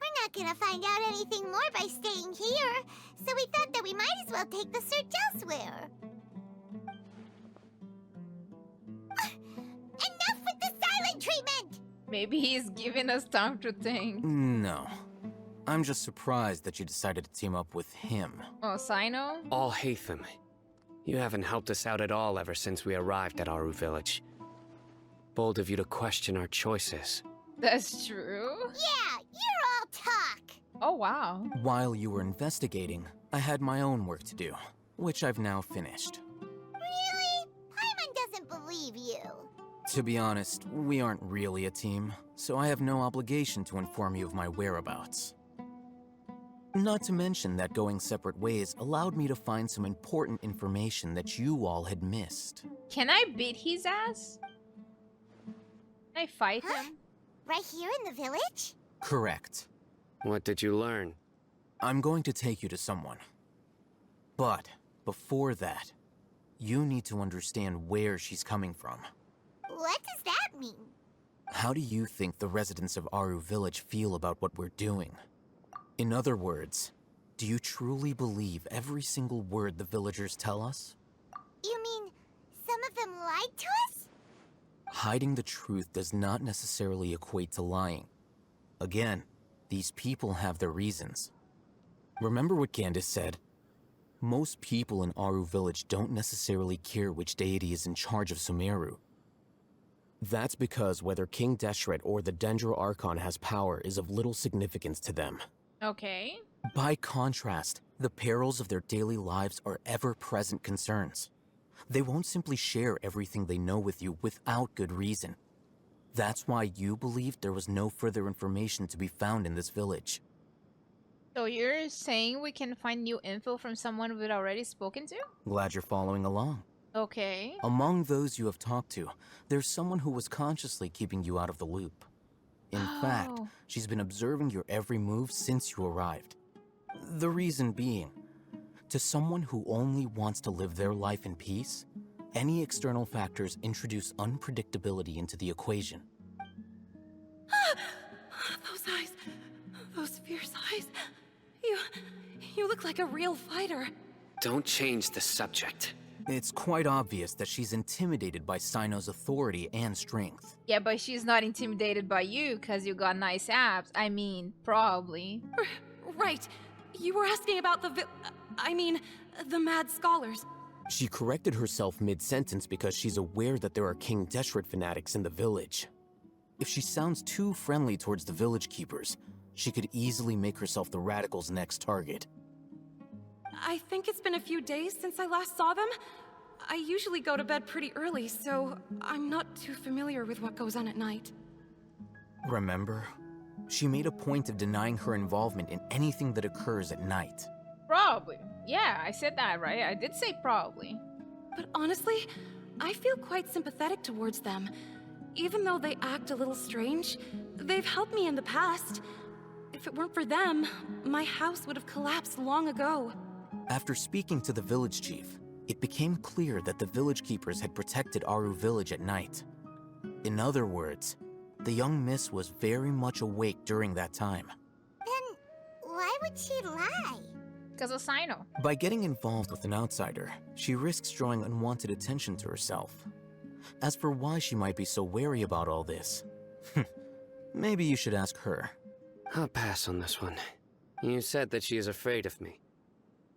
We're not gonna find out anything more by staying here, so we thought that we might as well take the search elsewhere. Enough with the silent treatment! Maybe he's giving us time to think. No. I'm just surprised that you decided to team up with him. Oh, Sino? Alhaitham, you haven't helped us out at all ever since we arrived at Aru village. Bold of you to question our choices. That's true. Yeah, you're all talk. Oh, wow. While you were investigating, I had my own work to do, which I've now finished. Really? Paimon doesn't believe you. To be honest, we aren't really a team, so I have no obligation to inform you of my whereabouts. Not to mention that going separate ways allowed me to find some important information that you all had missed. Can I beat his ass? Can I fight him? Right here in the village? Correct. What did you learn? I'm going to take you to someone. But before that, you need to understand where she's coming from. What does that mean? How do you think the residents of Aru village feel about what we're doing? In other words, do you truly believe every single word the villagers tell us? You mean some of them lied to us? Hiding the truth does not necessarily equate to lying. Again, these people have their reasons. Remember what Candace said? Most people in Aru village don't necessarily care which deity is in charge of Sumeru. That's because whether King Deshret or the Dendro Archon has power is of little significance to them. Okay. By contrast, the perils of their daily lives are ever-present concerns. They won't simply share everything they know with you without good reason. That's why you believed there was no further information to be found in this village. So you're saying we can find new info from someone we'd already spoken to? Glad you're following along. Okay. Among those you have talked to, there's someone who was consciously keeping you out of the loop. In fact, she's been observing your every move since you arrived. The reason being, to someone who only wants to live their life in peace, any external factors introduce unpredictability into the equation. Those eyes. Those fierce eyes. You look like a real fighter. Don't change the subject. It's quite obvious that she's intimidated by Sino's authority and strength. Yeah, but she's not intimidated by you because you got nice abs. I mean, probably. Right. You were asking about the mad scholars. She corrected herself mid-sentence because she's aware that there are King Deshret fanatics in the village. If she sounds too friendly towards the village keepers, she could easily make herself the radicals' next target. I think it's been a few days since I last saw them. I usually go to bed pretty early, so I'm not too familiar with what goes on at night. Remember? She made a point of denying her involvement in anything that occurs at night. Probably. Yeah, I said that, right? I did say probably. But honestly, I feel quite sympathetic towards them. Even though they act a little strange, they've helped me in the past. If it weren't for them, my house would have collapsed long ago. After speaking to the village chief, it became clear that the village keepers had protected Aru village at night. In other words, the young miss was very much awake during that time. Then why would she lie? Because of Sino. By getting involved with an outsider, she risks drawing unwanted attention to herself. As for why she might be so wary about all this, maybe you should ask her. I'll pass on this one. You said that she is afraid of me.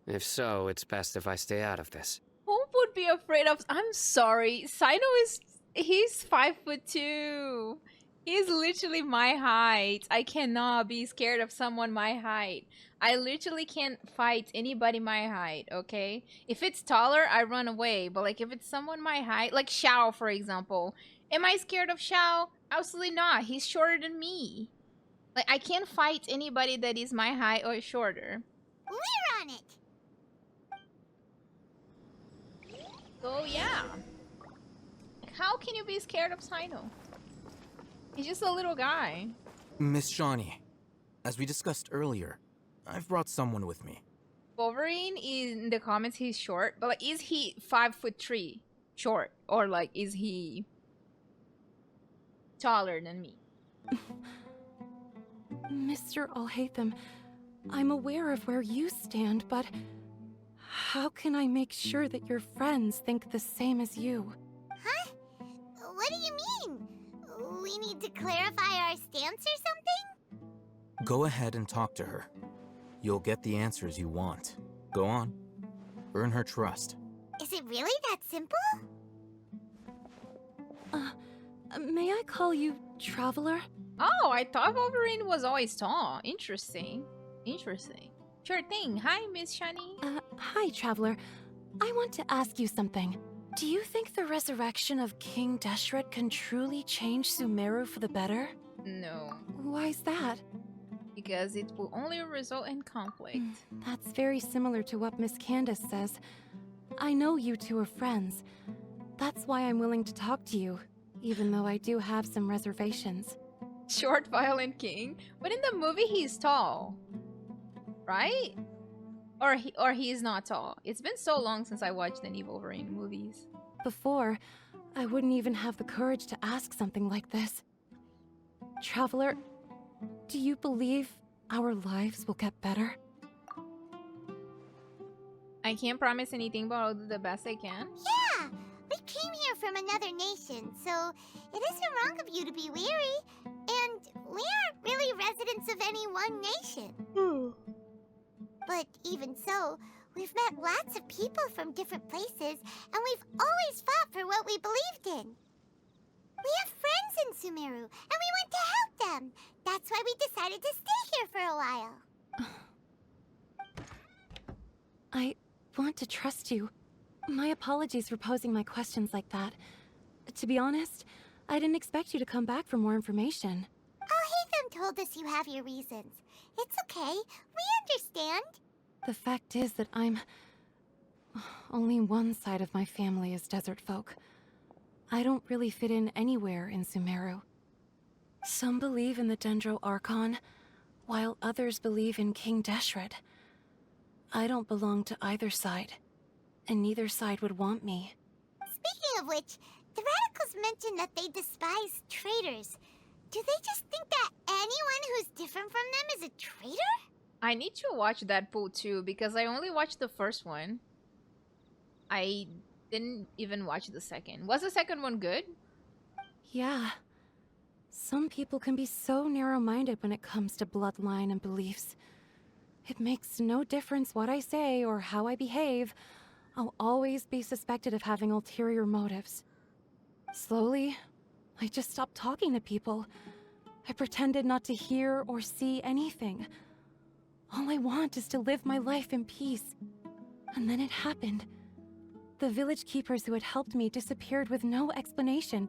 If so, it's best if I stay out of this. Who would be afraid of... I'm sorry. Sino is He's 5'2". He's literally my height. I cannot be scared of someone my height. I literally can't fight anybody my height, okay? If it's taller, I run away. But like if it's someone my height, like Xiao, for example. Am I scared of Xiao? Absolutely not. He's shorter than me. Like I can't fight anybody that is my height or shorter. We're on it. So yeah. How can you be scared of Sino? He's just a little guy. Miss Shawnee, as we discussed earlier, I've brought someone with me. Wolverine, in the comments, he's short, but like, is he 5'3" short, or like, is he taller than me? Mr. Alhaitham, I'm aware of where you stand, but how can I make sure that your friends think the same as you? Huh? What do you mean? We need to clarify our stance or something? Go ahead and talk to her. You'll get the answers you want. Go on. Earn her trust. Is it really that simple? May I call you Traveler? Oh, I thought Wolverine was always tall. Interesting. Interesting. Sure thing. Hi, Miss Shani. Hi, Traveler. I want to ask you something. Do you think the resurrection of King Deshret can truly change Sumeru for the better? No. Why's that? Because it will only result in conflict. That's very similar to what Miss Candace says. I know you two are friends. That's why I'm willing to talk to you, even though I do have some reservations. Short, violent king? But in the movie, he's tall. Right? Or he is not tall. It's been so long since I watched any Wolverine movies. Before, I wouldn't even have the courage to ask something like this. Traveler, do you believe our lives will get better? I can't promise anything, but I'll do the best I can. Yeah! We came here from another nation, so it isn't wrong of you to be weary. And we aren't really residents of any one nation. But even so, we've met lots of people from different places, and we've always fought for what we believed in. We have friends in Sumeru, and we want to help them. That's why we decided to stay here for a while. I want to trust you. My apologies for posing my questions like that. To be honest, I didn't expect you to come back for more information. Alhaitham told us you have your reasons. It's okay. We understand. The fact is that only one side of my family is desert folk. I don't really fit in anywhere in Sumeru. Some believe in the Dendro Archon, while others believe in King Deshret. I don't belong to either side, and neither side would want me. Speaking of which, the Radicals mentioned that they despise traitors. Do they just think that anyone who's different from them is a traitor? I need to watch Deadpool 2 because I only watched the first one. I didn't even watch the second. Was the second one good? Yeah. Some people can be so narrow-minded when it comes to bloodline and beliefs. It makes no difference what I say or how I behave. I'll always be suspected of having ulterior motives. Slowly, I just stopped talking to people. I pretended not to hear or see anything. All I want is to live my life in peace. And then it happened. The village keepers who had helped me disappeared with no explanation,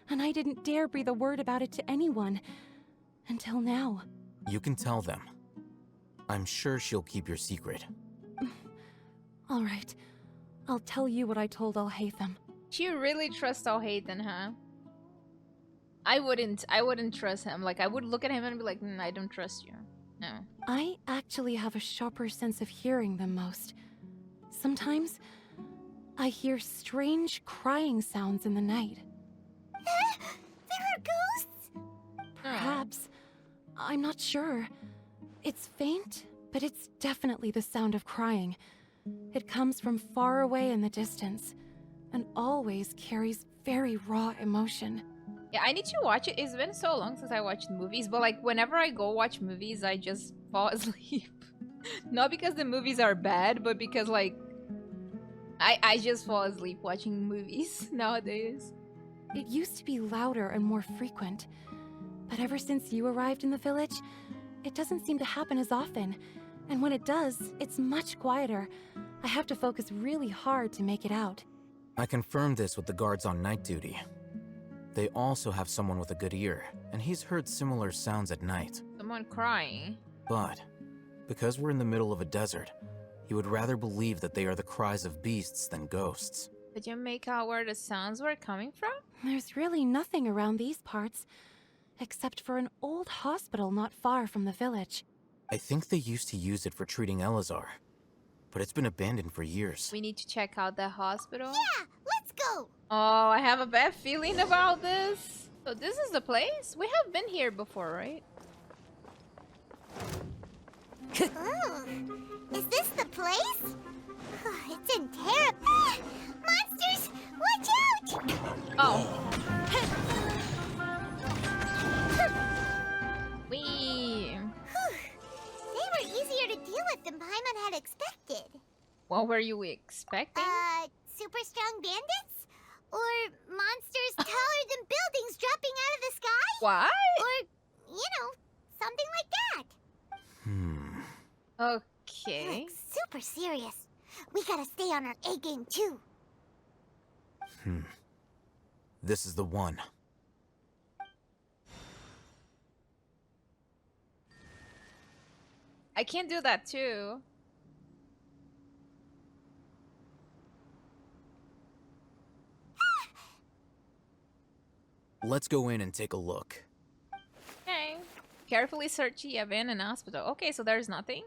and I didn't dare breathe a word about it to anyone. Until now. You can tell them. I'm sure she'll keep your secret. All right. I'll tell you what I told Alhaitham. She really trusts Alhaitham, huh? I wouldn't trust him. Like, I would look at him and be like, I don't trust you. No. I actually have a sharper sense of hearing than most. Sometimes, I hear strange crying sounds in the night. There are ghosts? Perhaps. I'm not sure. It's faint, but it's definitely the sound of crying. It comes from far away in the distance, and always carries very raw emotion. Yeah, I need to watch it. It's been so long since I watched movies, but like whenever I go watch movies, I just fall asleep. Not because the movies are bad, but because like I just fall asleep watching movies nowadays. It used to be louder and more frequent. But ever since you arrived in the village, it doesn't seem to happen as often. And when it does, it's much quieter. I have to focus really hard to make it out. I confirmed this with the guards on night duty. They also have someone with a good ear, and he's heard similar sounds at night. Someone crying. But, because we're in the middle of a desert, he would rather believe that they are the cries of beasts than ghosts. Could you make out where the sounds were coming from? There's really nothing around these parts, except for an old hospital not far from the village. I think they used to use it for treating Elazar, but it's been abandoned for years. We need to check out the hospital. Yeah, let's go. Oh, I have a bad feeling about this. So this is the place? We have been here before, right? Oh, is this the place? It's in terrible. Monsters, watch out! Oh. Wee. They were easier to deal with than Paimon had expected. What were you expecting? Super strong bandits? Or monsters taller than buildings dropping out of the sky? What? Or, something like that. Okay. Look super serious. We gotta stay on our A game too. This is the one. I can't do that too. Let's go in and take a look. Okay. Carefully search the abandoned hospital. Okay, so there's nothing.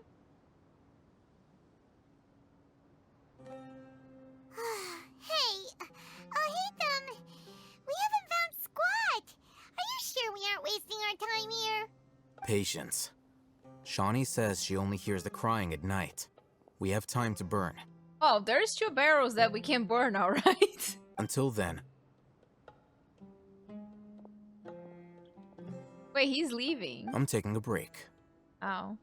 Hey, Alhaitham, we haven't found squat. Are you sure we aren't wasting our time here? Patience. Shawnee says she only hears the crying at night. We have time to burn. Oh, there's 2 barrels that we can burn, alright? Until then. Wait, he's leaving. I'm taking a break. Oh.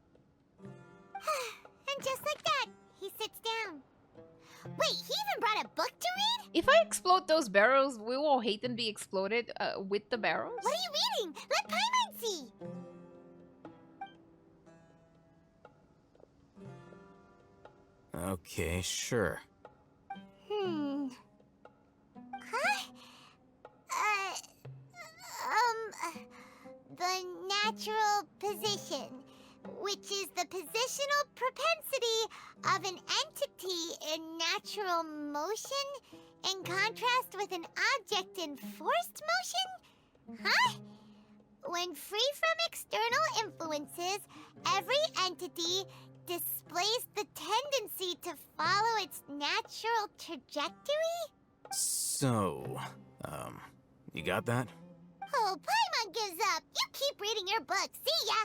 And just like that, he sits down. Wait, he even brought a book to read? If I explode those barrels, will Alhaitham be exploded with the barrels? What are you reading? Let Paimon see. Okay, sure. Huh? The natural position, which is the positional propensity of an entity in natural motion in contrast with an object in forced motion? Huh? When free from external influences, every entity displays the tendency to follow its natural trajectory? So, you got that? Oh, Paimon gives up. You keep reading your book. See ya.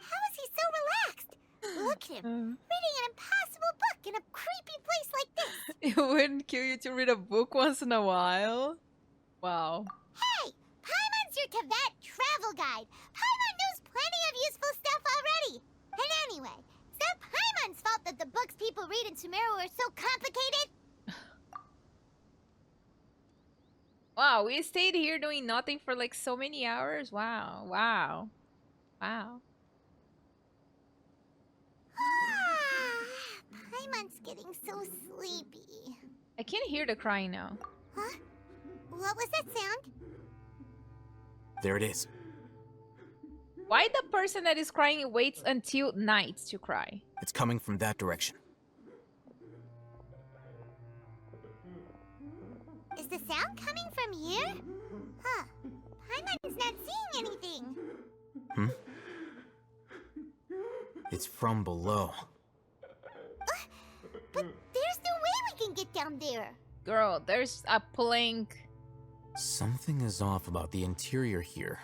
How is he so relaxed? Look at him, reading an impossible book in a creepy place like this. It wouldn't kill you to read a book once in a while? Wow. Hey, Paimon's your Tibet travel guide. Paimon knows plenty of useful stuff already. And anyway, is that Paimon's fault that the books people read in Sumeru are so complicated? Wow, we stayed here doing nothing for like so many hours. Wow, wow, wow. Paimon's getting so sleepy. I can't hear the crying now. Huh? What was that sound? There it is. Why the person that is crying waits until night to cry? It's coming from that direction. Is the sound coming from here? Huh. Paimon's not seeing anything. It's from below. But there's no way we can get down there. Girl, there's a plank. Something is off about the interior here.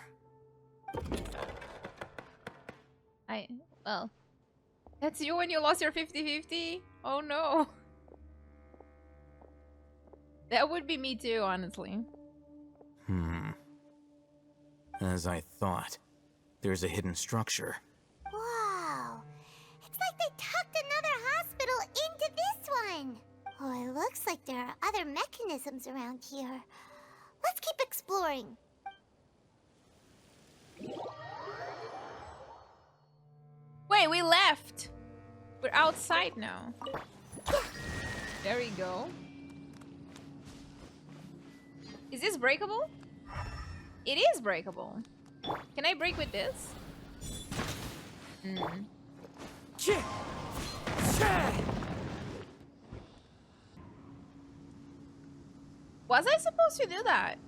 Well, that's you when you lost your 50-50? Oh no. That would be me too, honestly. As I thought. There's a hidden structure. Wow. It's like they tucked another hospital into this one. Oh, it looks like there are other mechanisms around here. Let's keep exploring. Wait, we left. We're outside now. There we go. Is this breakable? It is breakable. Can I break with this? Hmm. Was I supposed to do that?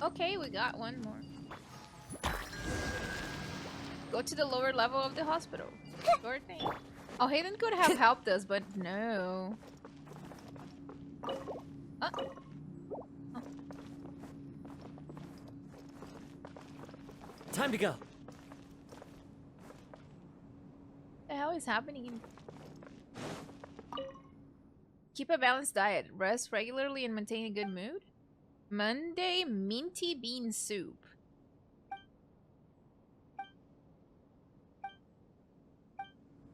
Okay, we got one more. Go to the lower level of the hospital. Sure thing. Oh, Hayden could have helped us, but no. Time to go. What the hell is happening? Keep a balanced diet. Rest regularly and maintain a good mood. Monday minty bean soup.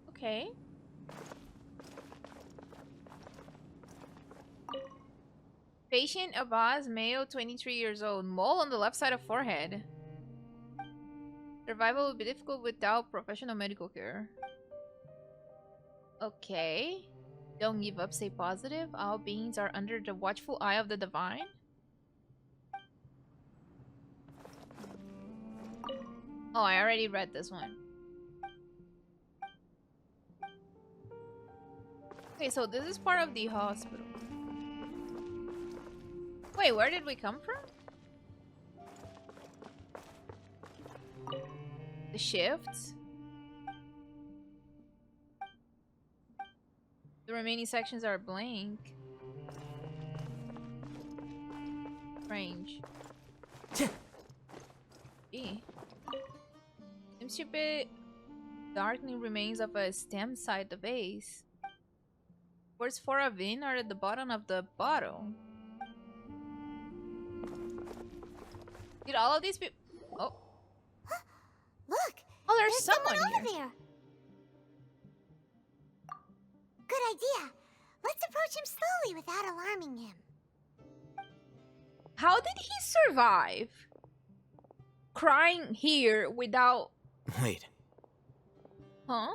Okay. Patient Abbas, male, 23 years old. Mole on the left side of forehead. Survival will be difficult without professional medical care. Okay. Don't give up, stay positive. All beings are under the watchful eye of the divine. Oh, I already read this one. Okay, so this is part of the hospital. Wait, where did we come from? The shifts? The remaining sections are blank. Range. Gee. Seems to be darkening remains of a stem side the vase. Words for a vin are at the bottom of the bottle. Did all of these people... Oh. Look! Oh, there's someone over here. there. Good idea. Let's approach him slowly without alarming him. How did he survive? Crying here without... Wait. Huh?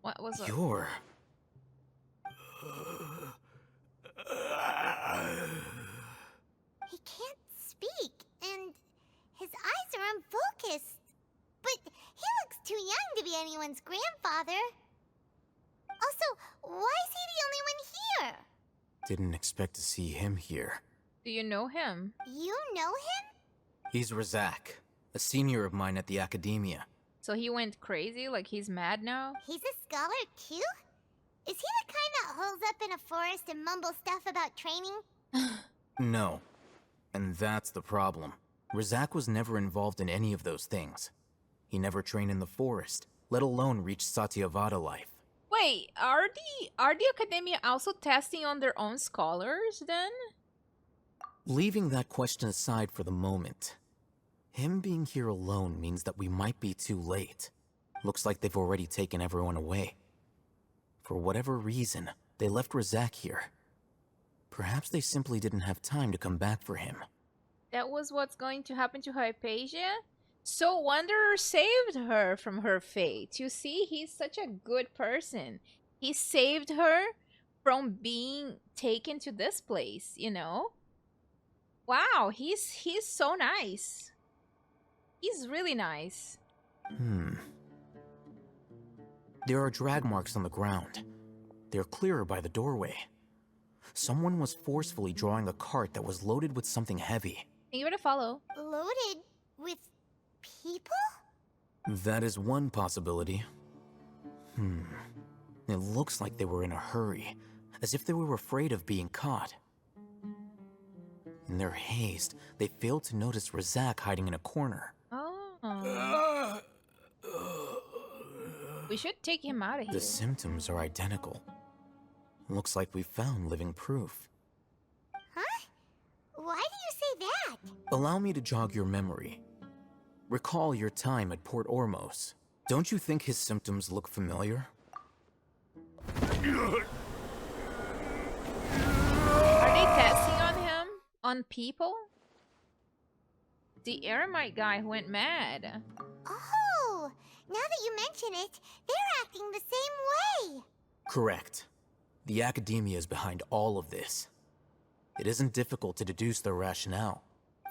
What was it? You're... He can't speak, and his eyes are unfocused. But he looks too young to be anyone's grandfather. Also, why is he the only one here? Didn't expect to see him here. Do you know him? You know him? He's Razak, a senior of mine at the academia. So he went crazy? Like he's mad now? He's a scholar too? Is he the kind that holds up in a forest and mumbles stuff about training? No. And that's the problem. Razak was never involved in any of those things. He never trained in the forest, let alone reach Satyavada life. Wait, are the academia also testing on their own scholars then? Leaving that question aside for the moment, him being here alone means that we might be too late. Looks like they've already taken everyone away. For whatever reason, they left Razak here. Perhaps they simply didn't have time to come back for him. That was what's going to happen to Hypatia? So Wanderer saved her from her fate. You see, he's such a good person. He saved her from being taken to this place, you know? Wow, he's so nice. He's really nice. There are drag marks on the ground. They're clearer by the doorway. Someone was forcefully drawing a cart that was loaded with something heavy. Give it a follow. Loaded with people? That is one possibility. It looks like they were in a hurry, as if they were afraid of being caught. In their haste, they failed to notice Razak hiding in a corner. Oh. We should take him out of here. The symptoms are identical. Looks like we found living proof. Huh? Why do you say that? Allow me to jog your memory. Recall your time at Port Ormos. Don't you think his symptoms look familiar? Are they testing on him? On people? The Eremite guy went mad. Oh, now that you mention it, they're acting the same way. Correct. The Academia is behind all of this. It isn't difficult to deduce their rationale.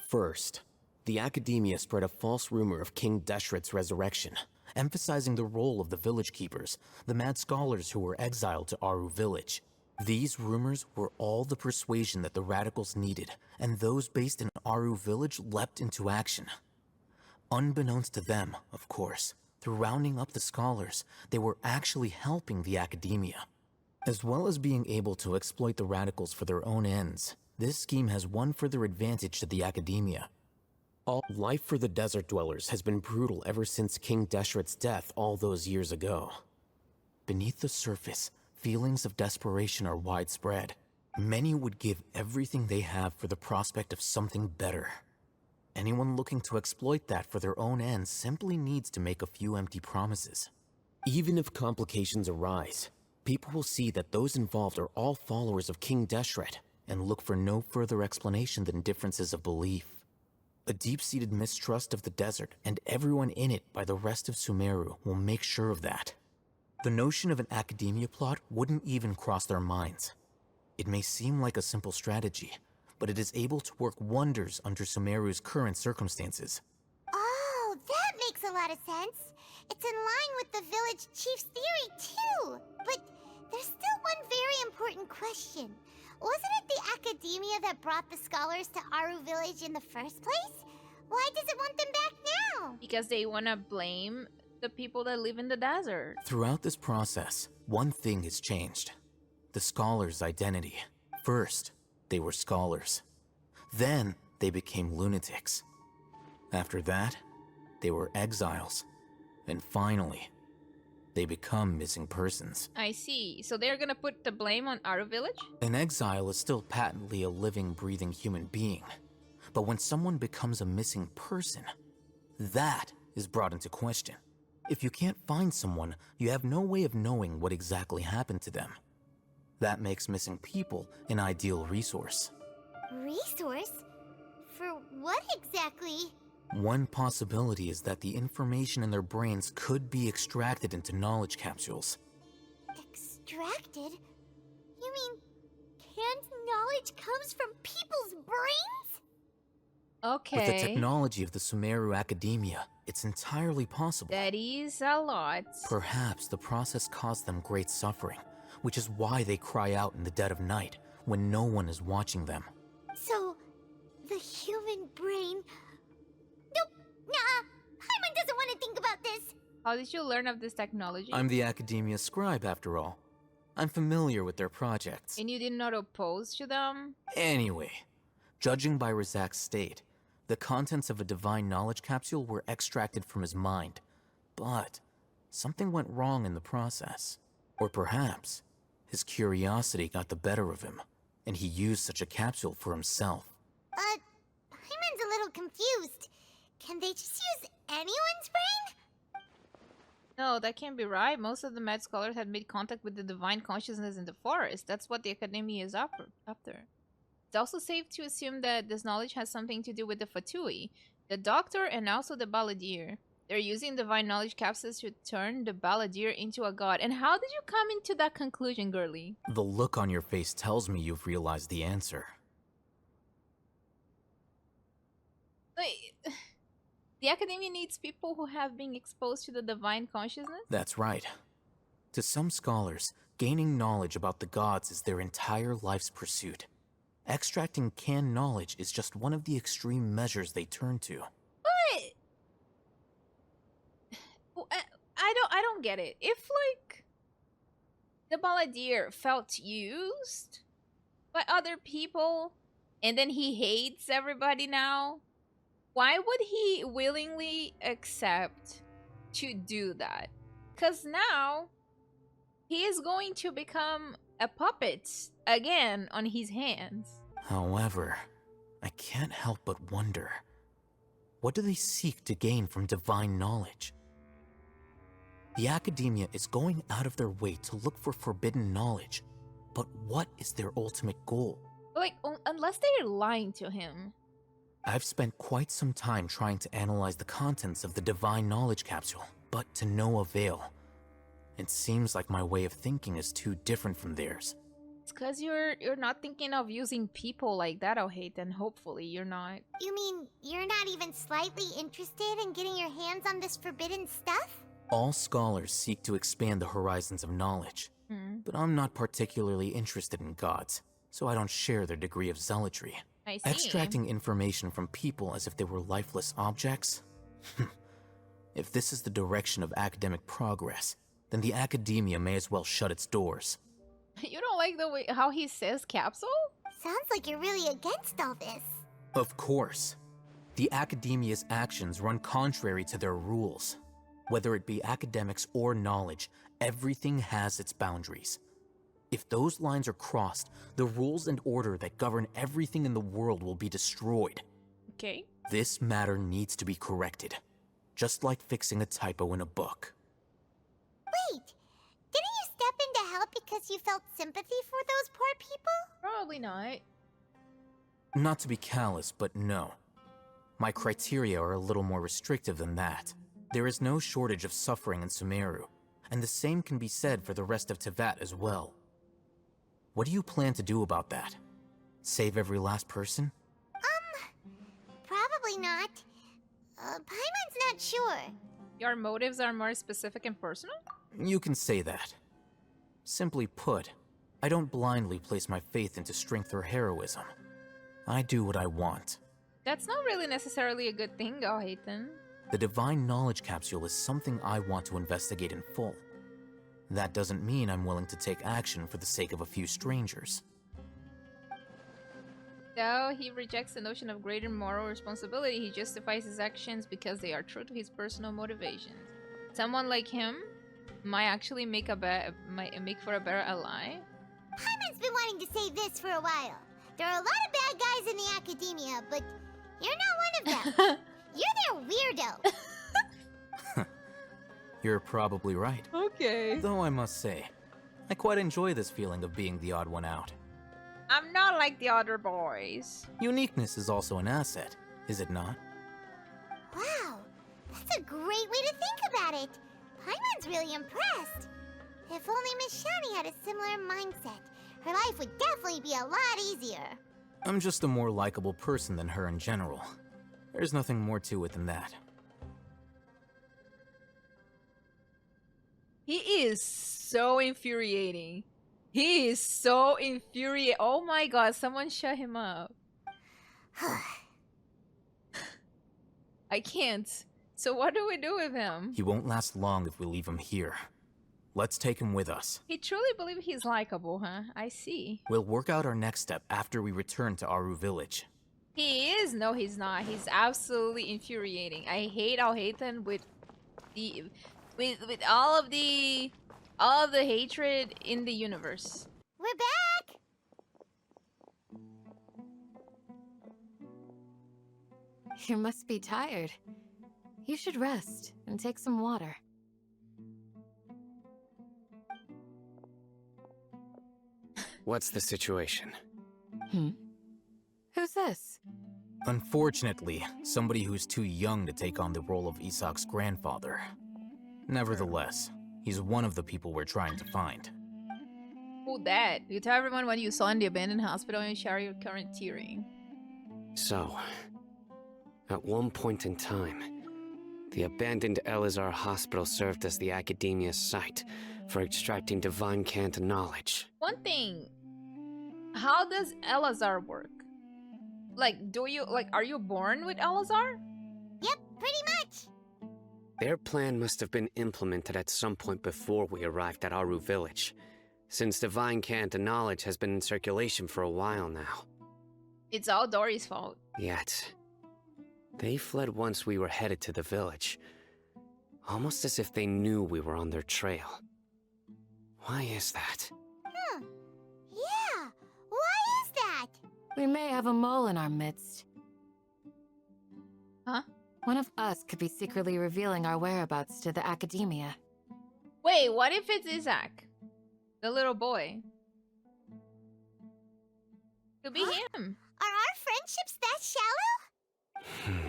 First, the Academia spread a false rumor of King Deshret's resurrection, emphasizing the role of the village keepers, the mad scholars who were exiled to Aru village. These rumors were all the persuasion that the radicals needed, and those based in Aru village leapt into action. Unbeknownst to them, of course, through rounding up the scholars, they were actually helping the Academia. As well as being able to exploit the radicals for their own ends, this scheme has one further advantage to the Academia. All life for the desert dwellers has been brutal ever since King Deshret's death all those years ago. Beneath the surface, feelings of desperation are widespread. Many would give everything they have for the prospect of something better. Anyone looking to exploit that for their own ends simply needs to make a few empty promises. Even if complications arise, people will see that those involved are all followers of King Deshret, and look for no further explanation than differences of belief. A deep-seated mistrust of the desert and everyone in it by the rest of Sumeru will make sure of that. The notion of an Academia plot wouldn't even cross their minds. It may seem like a simple strategy, but it is able to work wonders under Sumeru's current circumstances. Oh, that makes a lot of sense. It's in line with the village chief's theory, too. But there's still one very important question. Wasn't it the Academia that brought the scholars to Aru village in the first place? Why does it want them back now? Because they want to blame the people that live in the desert. Throughout this process, one thing has changed. The scholars' identity. First, they were scholars. Then, they became lunatics. After that, they were exiles. And finally, they become missing persons. I see. So they're gonna put the blame on our village? An exile is still patently a living, breathing human being. But when someone becomes a missing person, that is brought into question. If you can't find someone, you have no way of knowing what exactly happened to them. That makes missing people an ideal resource. Resource? For what exactly? One possibility is that the information in their brains could be extracted into knowledge capsules. Extracted? You mean canned knowledge comes from people's brains? Okay. With the technology of the Sumeru Academia, it's entirely possible. That is a lot. Perhaps the process caused them great suffering, which is why they cry out in the dead of night when no one is watching them. So, the human brain... Nope, nah, Paimon doesn't want to think about this. How did you learn of this technology? I'm the Academia scribe, after all. I'm familiar with their projects. And you did not oppose to them? Anyway, judging by Razak's state, the contents of a divine knowledge capsule were extracted from his mind. But something went wrong in the process. Or perhaps his curiosity got the better of him, and he used such a capsule for himself. Paimon's a little confused. Can they just use anyone's brain? No, that can't be right. Most of the mad scholars had made contact with the divine consciousness in the forest. That's what the Academia is after. It's also safe to assume that this knowledge has something to do with the Fatui, the Doctor, and also the Balladeer. They're using divine knowledge capsules to turn the Balladeer into a god. And how did you come into that conclusion, girly? The look on your face tells me you've realized the answer. Wait, the Academia needs people who have been exposed to the divine consciousness? That's right. To some scholars, gaining knowledge about the gods is their entire life's pursuit. Extracting canned knowledge is just one of the extreme measures they turn to. But I don't get it. If like the Balladeer felt used by other people and then he hates everybody now, why would he willingly accept to do that? Because now he is going to become a puppet again on his hands. However, I can't help but wonder, what do they seek to gain from divine knowledge? The academia is going out of their way to look for forbidden knowledge, but what is their ultimate goal? Like, unless they're lying to him. I've spent quite some time trying to analyze the contents of the divine knowledge capsule, but to no avail. It seems like my way of thinking is too different from theirs. It's because you're not thinking of using people like that, Alhaitham. Hopefully you're not. You mean you're not even slightly interested in getting your hands on this forbidden stuff? All scholars seek to expand the horizons of knowledge, but I'm not particularly interested in gods, so I don't share their degree of zealotry. I see. Extracting information from people as if they were lifeless objects? If this is the direction of academic progress, then the academia may as well shut its doors. You don't like the way how he says capsule? Sounds like you're really against all this. Of course. The academia's actions run contrary to their rules. Whether it be academics or knowledge, everything has its boundaries. If those lines are crossed, the rules and order that govern everything in the world will be destroyed. Okay. This matter needs to be corrected, just like fixing a typo in a book. Wait, didn't you step in to help because you felt sympathy for those poor people? Probably not. Not to be callous, but no. My criteria are a little more restrictive than that. There is no shortage of suffering in Sumeru, and the same can be said for the rest of Teyvat as well. What do you plan to do about that? Save every last person? Probably not. Paimon's not sure. Your motives are more specific and personal? You can say that. Simply put, I don't blindly place my faith into strength or heroism. I do what I want. That's not really necessarily a good thing, Alhaitham. The divine knowledge capsule is something I want to investigate in full. That doesn't mean I'm willing to take action for the sake of a few strangers. Though he rejects the notion of greater moral responsibility, he justifies his actions because they are true to his personal motivations. Someone like him might actually make for a better ally. Paimon's been wanting to say this for a while. There are a lot of bad guys in the academia, but you're not one of them. You're their weirdo. You're probably right. Okay. Though I must say, I quite enjoy this feeling of being the odd one out. I'm not like the other boys. Uniqueness is also an asset, is it not? Wow, that's a great way to think about it. Paimon's really impressed. If only Miss Shani had a similar mindset, her life would definitely be a lot easier. I'm just a more likable person than her in general. There's nothing more to it than that. He is so infuriating. He is so infuriating. Oh my god, someone shut him up. I can't. So what do we do with him? He won't last long if we leave him here. Let's take him with us. He truly believes he's likable, huh? I see. We'll work out our next step after we return to Aru village. He is. No, he's not. He's absolutely infuriating. I hate Alhaitham with all of the hatred in the universe. We're back! You must be tired. You should rest and take some water. What's the situation? Who's this? Unfortunately, somebody who's too young to take on the role of Isak's grandfather. Nevertheless, he's one of the people we're trying to find. Who that? You tell everyone what you saw in the abandoned hospital and share your current tearing. So, at one point in time, the abandoned Elazar hospital served as the academia's site for extracting divine cant knowledge. One thing, how does Elazar work? Like, are you born with Elazar? Yep, pretty much. Their plan must have been implemented at some point before we arrived at Aru village, since divine cant knowledge has been in circulation for a while now. It's all Dory's fault. Yet, they fled once we were headed to the village, almost as if they knew we were on their trail. Why is that? Yeah, why is that? We may have a mole in our midst. Huh? One of us could be secretly revealing our whereabouts to the academia. Wait, what if it's Isaac? The little boy. Could be him. Are our friendships that shallow?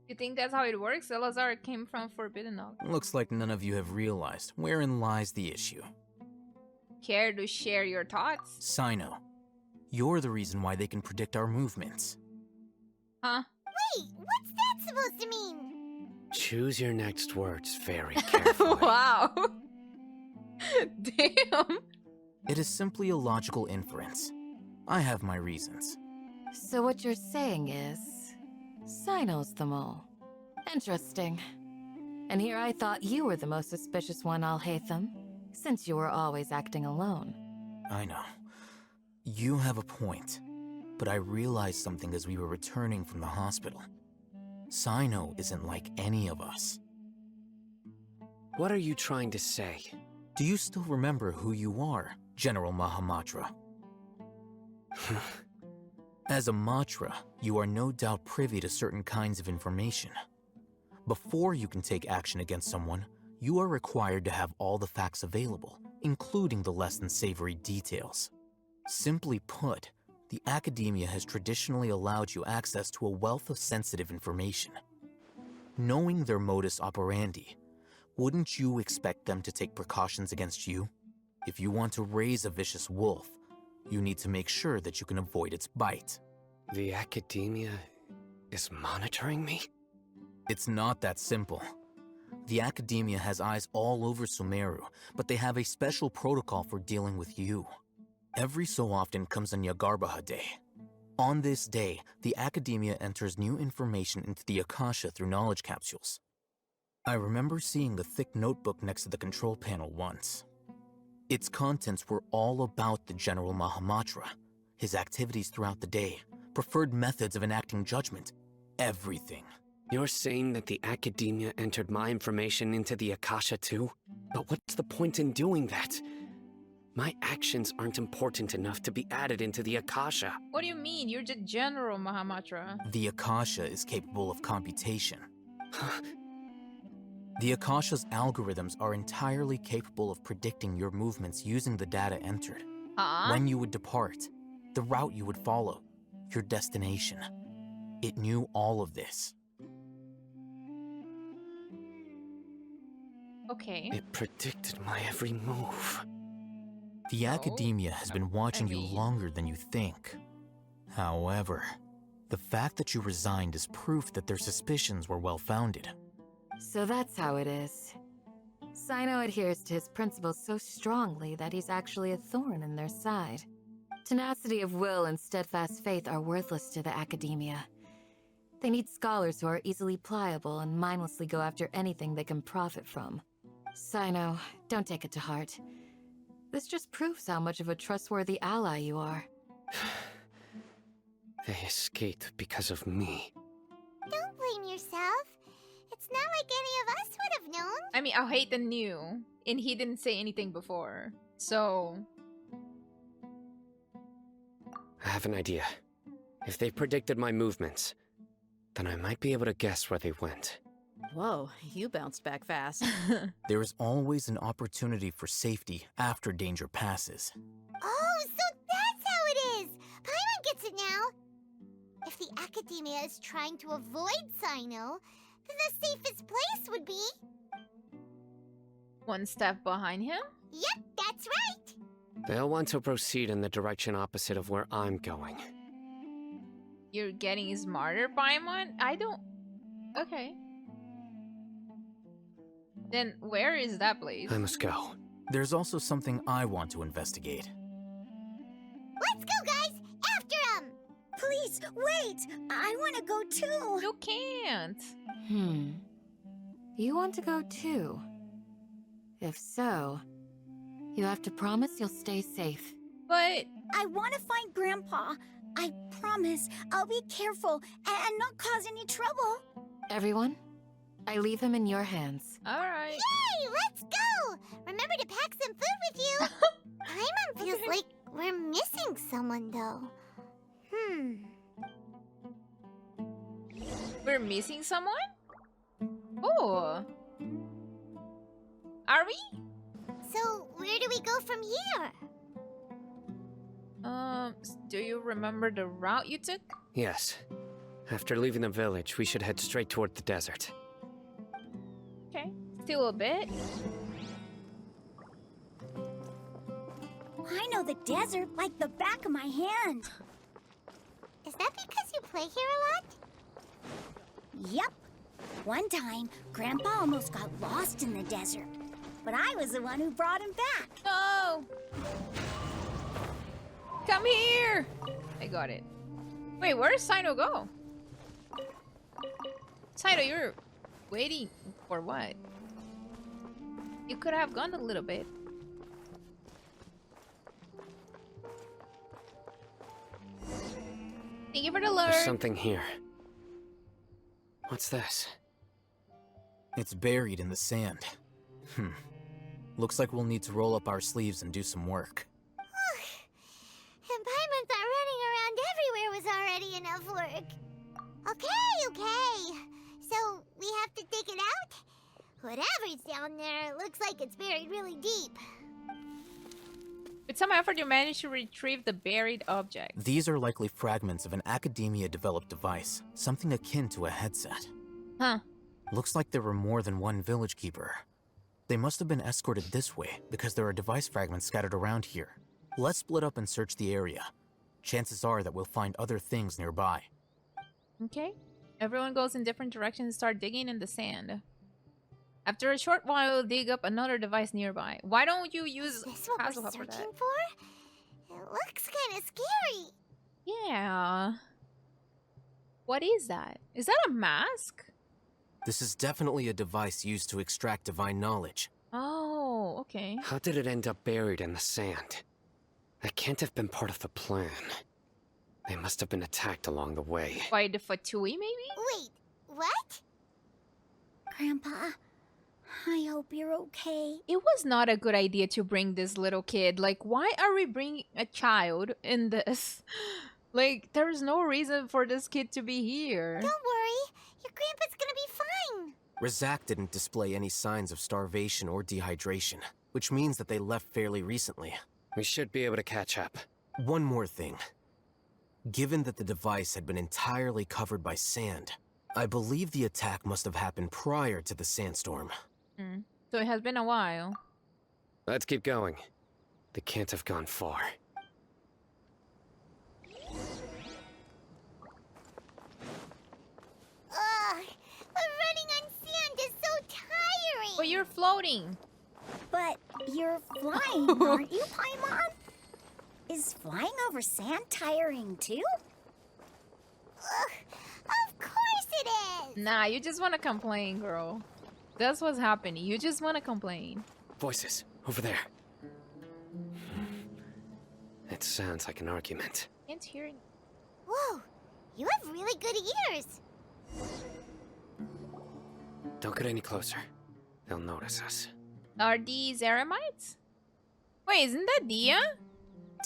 You think that's how it works? Salazar came from Forbidden Knowledge. Looks like none of you have realized wherein lies the issue. Care to share your thoughts? Sino, you're the reason why they can predict our movements. Huh? Wait, what's that supposed to mean? Choose your next words very carefully. Wow. Damn. It is simply a logical inference. I have my reasons. So what you're saying is... Sino's the mole. Interesting. And here I thought you were the most suspicious one, Alhaitham, since you were always acting alone. I know. You have a point. But I realized something as we were returning from the hospital. Sino isn't like any of us. What are you trying to say? Do you still remember who you are, General Mahamatra? As a Matra, you are no doubt privy to certain kinds of information. Before you can take action against someone, you are required to have all the facts available, including the less than savory details. Simply put, the academia has traditionally allowed you access to a wealth of sensitive information. Knowing their modus operandi, wouldn't you expect them to take precautions against you? If you want to raise a vicious wolf, you need to make sure that you can avoid its bite. The academia is monitoring me? It's not that simple. The academia has eyes all over Sumeru, but they have a special protocol for dealing with you. Every so often comes a Nyagarbaha Day. On this day, the academia enters new information into the Akasha through knowledge capsules. I remember seeing a thick notebook next to the control panel once. Its contents were all about the General Mahamatra, his activities throughout the day, preferred methods of enacting judgment, everything. You're saying that the academia entered my information into the Akasha too? But what's the point in doing that? My actions aren't important enough to be added into the Akasha. What do you mean? You're the General Mahamatra. The Akasha is capable of computation. The Akasha's algorithms are entirely capable of predicting your movements using the data entered. When you would depart, the route you would follow, your destination. It knew all of this. Okay. It predicted my every move. The academia has been watching you longer than you think. However, the fact that you resigned is proof that their suspicions were well-founded. So that's how it is. Sino adheres to his principles so strongly that he's actually a thorn in their side. Tenacity of will and steadfast faith are worthless to the academia. They need scholars who are easily pliable and mindlessly go after anything they can profit from. Sino, don't take it to heart. This just proves how much of a trustworthy ally you are. They escaped because of me. Don't blame yourself. It's not like any of us would have known. I mean, Alhaitham knew, and he didn't say anything before. So... I have an idea. If they predicted my movements, then I might be able to guess where they went. Whoa, you bounced back fast. There is always an opportunity for safety after danger passes. Oh, so that's how it is! Paimon gets it now! If the academia is trying to avoid Sino, then the safest place would be... one step behind him? Yep, that's right! They'll want to proceed in the direction opposite of where I'm going. You're getting smarter, Paimon? I don't... Okay. Then where is that place? I must go. There's also something I want to investigate. Let's go, guys! After him! Please, wait! I want to go too! You can't! You want to go too? If so, you have to promise you'll stay safe. But... I want to find Grandpa. I promise I'll be careful and not cause any trouble. Everyone, I leave him in your hands. Alright. Yay! Let's go! Remember to pack some food with you! Paimon feels like we're missing someone? Oh. Are we? So, where do we go from here? Do you remember the route you took? Yes. After leaving the village, we should head straight toward the desert. Okay. Still a bit. I know the desert like the back of my hand. Is that because you play here a lot? Yep. One time, Grandpa almost got lost in the desert. But I was the one who brought him back. No! Come here! I got it. Wait, where does Sino go? Sino, you're waiting for what? You could have gone a little bit. Thank you for the alert. There's something here. What's this? It's buried in the sand. Looks like we'll need to roll up our sleeves and do some work. And Paimon thought running around everywhere was already enough work. Okay. So, we have to dig it out? Whatever's down there, looks like it's buried really deep. With some effort, you managed to retrieve the buried object. These are likely fragments of an Academia-developed device, something akin to a headset. Huh. Looks like there were more than one village keeper. They must have been escorted this way, because there are device fragments scattered around here. Let's split up and search the area. Chances are that we'll find other things nearby. Okay. Everyone goes in different directions and start digging in the sand. After a short while, dig up another device nearby. Why don't you use Is this what we're Hasselhoff for searching that? for? It looks kind of scary. Yeah. What is that? Is that a mask? This is definitely a device used to extract divine knowledge. Oh, okay. How did it end up buried in the sand? That can't have been part of the plan. They must have been attacked along the way. By the Fatui, maybe? Wait, what? Grandpa, I hope you're okay. It was not a good idea to bring this little kid. Like, why are we bringing a child in this? Like, there's no reason for this kid to be here. Don't worry. Your grandpa's gonna be fine. Razak didn't display any signs of starvation or dehydration, which means that they left fairly recently. We should be able to catch up. One more thing. Given that the device had been entirely covered by sand, I believe the attack must have happened prior to the sandstorm. So it has been a while. Let's keep going. They can't have gone far. Ugh, but running on sand is so tiring. But you're floating. But you're flying, aren't you, Paimon? Is flying over sand tiring too? Ugh, of course it is. Nah, you just want to complain, girl. That's what's happening. You just want to complain. Voices, over there. It sounds like an argument. Can't hear it. Whoa, you have really good ears. Don't get any closer. They'll notice us. Are these Eremites? Wait, isn't that Dehya?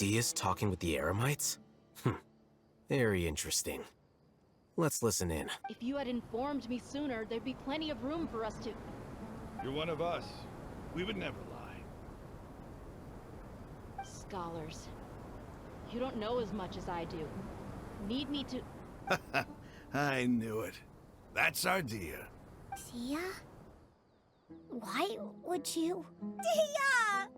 Dehya's talking with the Eremites? Very interesting. Let's listen in. If you had informed me sooner, there'd be plenty of room for us to... You're one of us. We would never lie. Scholars. You don't know as much as I do. Need me to... I knew it. That's our Dehya. Dehya? Why would you... Dehya!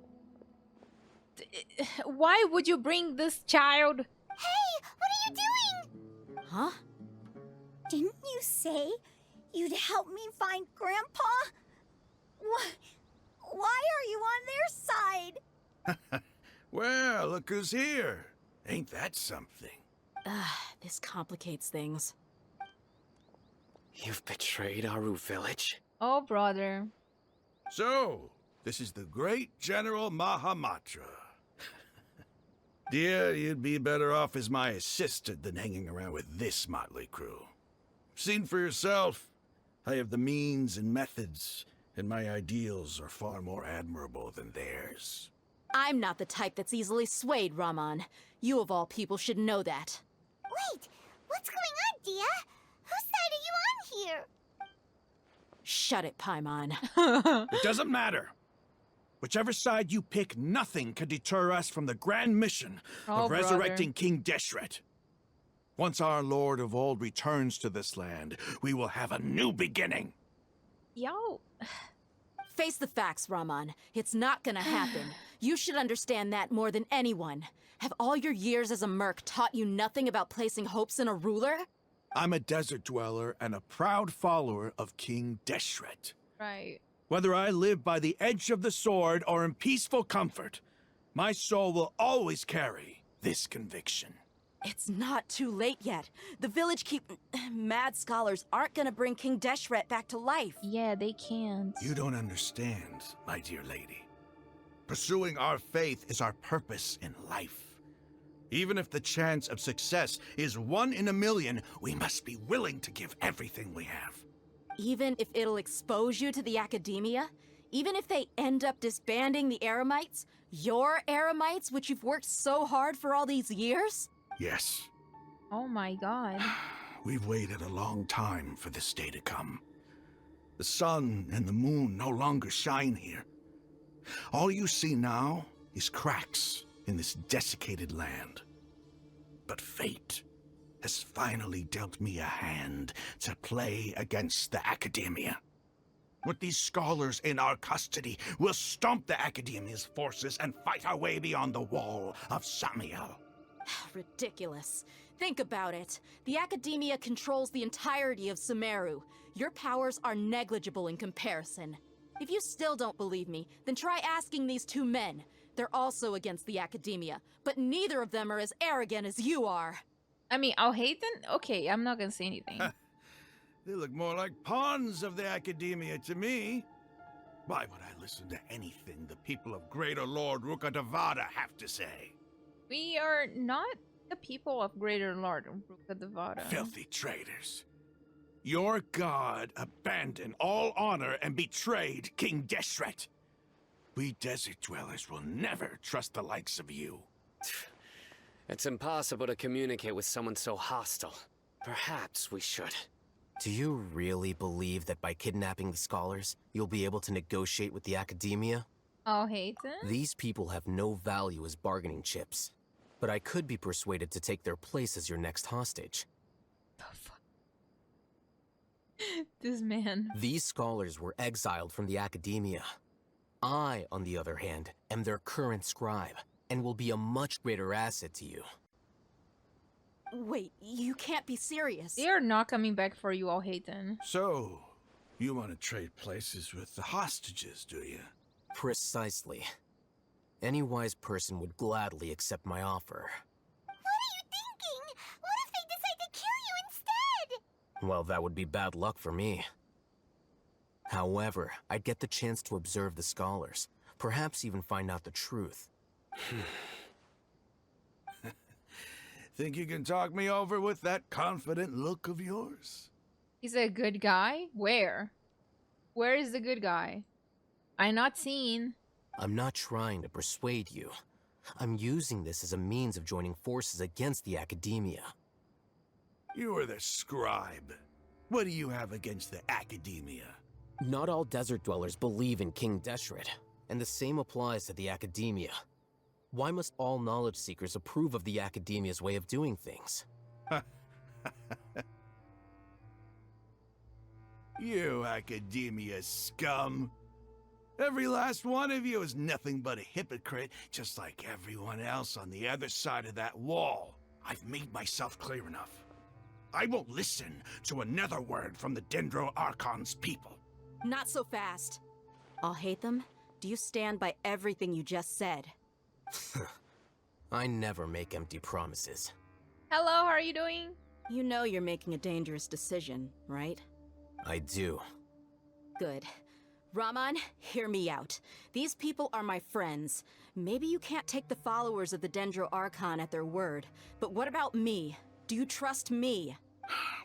Why would you bring this child? Hey, what are you doing? Huh? Didn't you say you'd help me find Grandpa? Why are you on their side? Well, look who's here. Ain't that something? This complicates things. You've betrayed Aru village? Oh, brother. So, this is the great General Mahamatra. Dear, you'd be better off as my assistant than hanging around with this motley crew. Seen for yourself, I have the means and methods, and my ideals are far more admirable than theirs. I'm not the type that's easily swayed, Raman. You of all people should know that. Wait, what's going on, Dehya? Whose side are you on here. Shut it, Paimon. It doesn't matter. Whichever side you pick, nothing can deter us from the grand mission of resurrecting King Deshret. Once our Lord of Old returns to this land, we will have a new beginning. Yo. Face the facts, Raman. It's not gonna happen. You should understand that more than anyone. Have all your years as a merc taught you nothing about placing hopes in a ruler? I'm a desert dweller and a proud follower of King Deshret. Right. Whether I live by the edge of the sword or in peaceful comfort, my soul will always carry this conviction. It's not too late yet. The village mad scholars aren't gonna bring King Deshret back to life. Yeah, they can't. You don't understand, my dear lady. Pursuing our faith is our purpose in life. Even if the chance of success is 1 in a million, we must be willing to give everything we have. Even if it'll expose you to the academia? Even if they end up disbanding the Eremites? Your Eremites, which you've worked so hard for all these years? Yes. Oh my god. We've waited a long time for this day to come. The sun and the moon no longer shine here. All you see now is cracks in this desiccated land. But fate has finally dealt me a hand to play against the academia. With these scholars in our custody, we'll stomp the academia's forces and fight our way beyond the wall of Samiel. Ridiculous. Think about it. The academia controls the entirety of Sumeru. Your powers are negligible in comparison. If you still don't believe me, then try asking these 2 men. They're also against the academia, but neither of them are as arrogant as you are. I mean, Alhaitham? Okay, I'm not gonna say anything. They look more like pawns of the academia to me. Why would I listen to anything the people of Greater Lord Rukkhadevada have to say? We are not the people of Greater Lord Rukkhadevada. Filthy traitors. Your god abandoned all honor and betrayed King Deshret. We desert dwellers will never trust the likes of you. It's impossible to communicate with someone so hostile. Perhaps we should. Do you really believe that by kidnapping the scholars, you'll be able to negotiate with the academia? Alhaitham? These people have no value as bargaining chips. But I could be persuaded to take their place as your next hostage. The fuck? This man. These scholars were exiled from the academia. I, on the other hand, am their current scribe, and will be a much greater asset to you. Wait, you can't be serious. They are not coming back for you, Alhaitham. So, you want to trade places with the hostages, do you? Precisely. Any wise person would gladly accept my offer. What are you thinking? What if they decide to kill you instead? Well, that would be bad luck for me. However, I'd get the chance to observe the scholars, perhaps even find out the truth. Think you can talk me over with that confident look of yours? He's a good guy? Where? Where is the good guy? I'm not seen. I'm not trying to persuade you. I'm using this as a means of joining forces against the academia. You are the scribe. What do you have against the academia? Not all desert dwellers believe in King Deshret, and the same applies to the academia. Why must all knowledge seekers approve of the academia's way of doing things? You academia scum. Every last one of you is nothing but a hypocrite, just like everyone else on the other side of that wall. I've made myself clear enough. I won't listen to another word from the Dendro Archon's people. Not so fast. Alhaitham, do you stand by everything you just said? I never make empty promises. Hello, how are you doing? You know you're making a dangerous decision, right? I do. Good. Raman, hear me out. These people are my friends. Maybe you can't take the followers of the Dendro Archon at their word, but what about me? Do you trust me?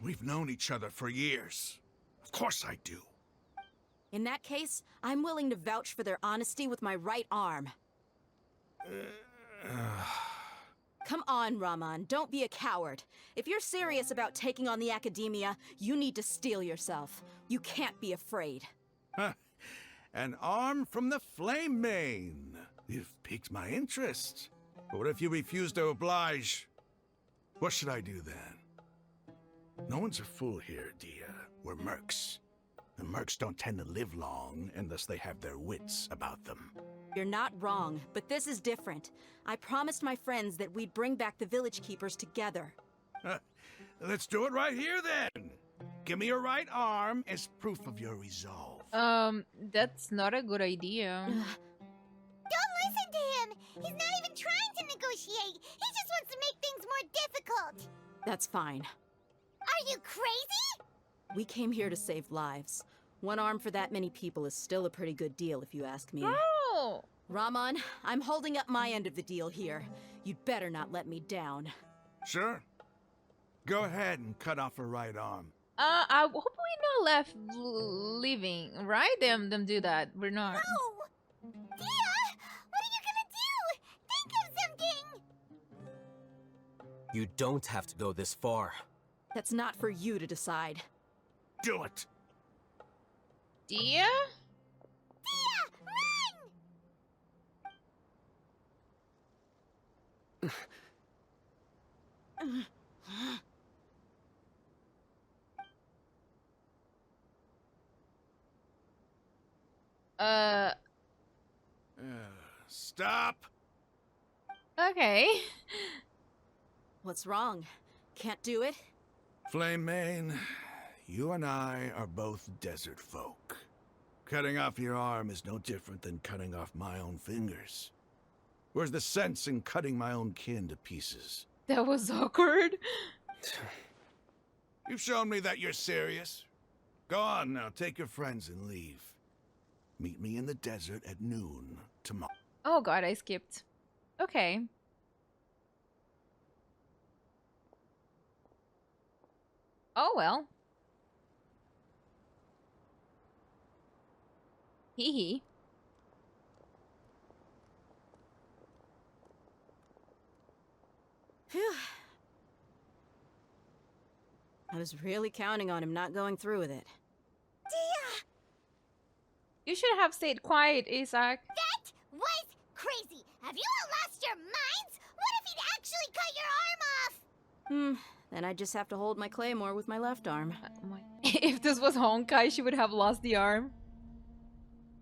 We've known each other for years. Of course I do. In that case, I'm willing to vouch for their honesty with my right arm. Come on, Rahman, don't be a coward. If you're serious about taking on the academia, you need to steel yourself. You can't be afraid. Huh. An arm from the Flame Mane. You've piqued my interest. But what if you refuse to oblige? What should I do then? No one's a fool here, Dehya. We're mercs. And mercs don't tend to live long unless they have their wits about them. You're not wrong, but this is different. I promised my friends that we'd bring back the village keepers together. Let's do it right here then. Give me your right arm as proof of your resolve. That's not a good idea. Don't listen to him! He's not even trying to negotiate! He just wants to make things more difficult! That's fine. Are you crazy? We came here to save lives. One arm for that many people is still a pretty good deal, if you ask me. Oh! Rahman, I'm holding up my end of the deal here. You'd better not let me down. Sure. Go ahead and cut off her right arm. I hope we're not left living, right? Them do that. We're not. No! Dehya! What are you gonna do? Think of something! You don't have to go this far. That's not for you to decide. Do it! Dehya? Dehya! Run! Stop! Okay. What's wrong? Can't do it? Flame Mane, you and I are both desert folk. Cutting off your arm is no different than cutting off my own fingers. Where's the sense in cutting my own kin to pieces? That was awkward. You've shown me that you're serious. Go on now, take your friends and leave. Meet me in the desert at noon tomorrow. Oh god, I skipped. Okay. Oh well. Hee hee. Phew. I was really counting on him not going through with it. Dehya! You should have stayed quiet, Isaac. That was crazy! Have you all lost your minds? What if he'd actually cut your arm off? Then I'd just have to hold my claymore with my left arm. If this was Honkai, she would have lost the arm.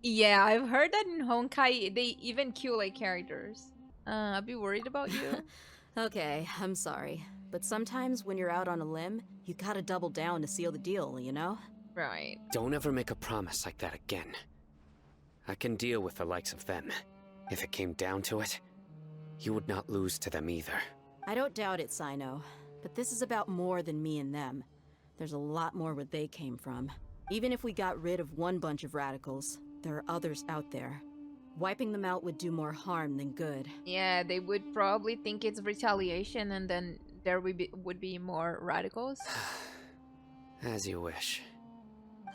Yeah, I've heard that in Honkai, they even kill like characters. I'd be worried about you. Okay, I'm sorry. But sometimes when you're out on a limb, you gotta double down to seal the deal, you know? Right. Don't ever make a promise like that again. I can deal with the likes of them. If it came down to it, you would not lose to them either. I don't doubt it, Sino. But this is about more than me and them. There's a lot more where they came from. Even if we got rid of one bunch of radicals, there are others out there. Wiping them out would do more harm than good. Yeah, they would probably think it's retaliation and then there would be more radicals. As you wish.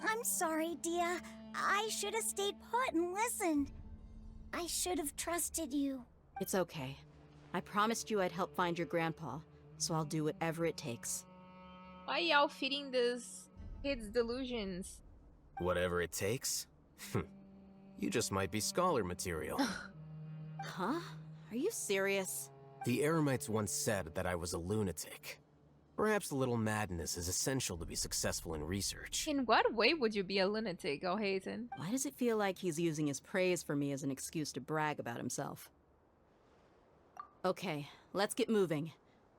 I'm sorry, Dehya. I should have stayed put and listened. I should have trusted you. It's okay. I promised you I'd help find your grandpa, so I'll do whatever it takes. Why y'all feeding this kids' delusions? Whatever it takes? You just might be scholar material. Huh? Are you serious? The Eremites once said that I was a lunatic. Perhaps a little madness is essential to be successful in research. In what way would you be a lunatic, Alhaitham? Why does it feel like he's using his praise for me as an excuse to brag about himself? Okay, let's get moving.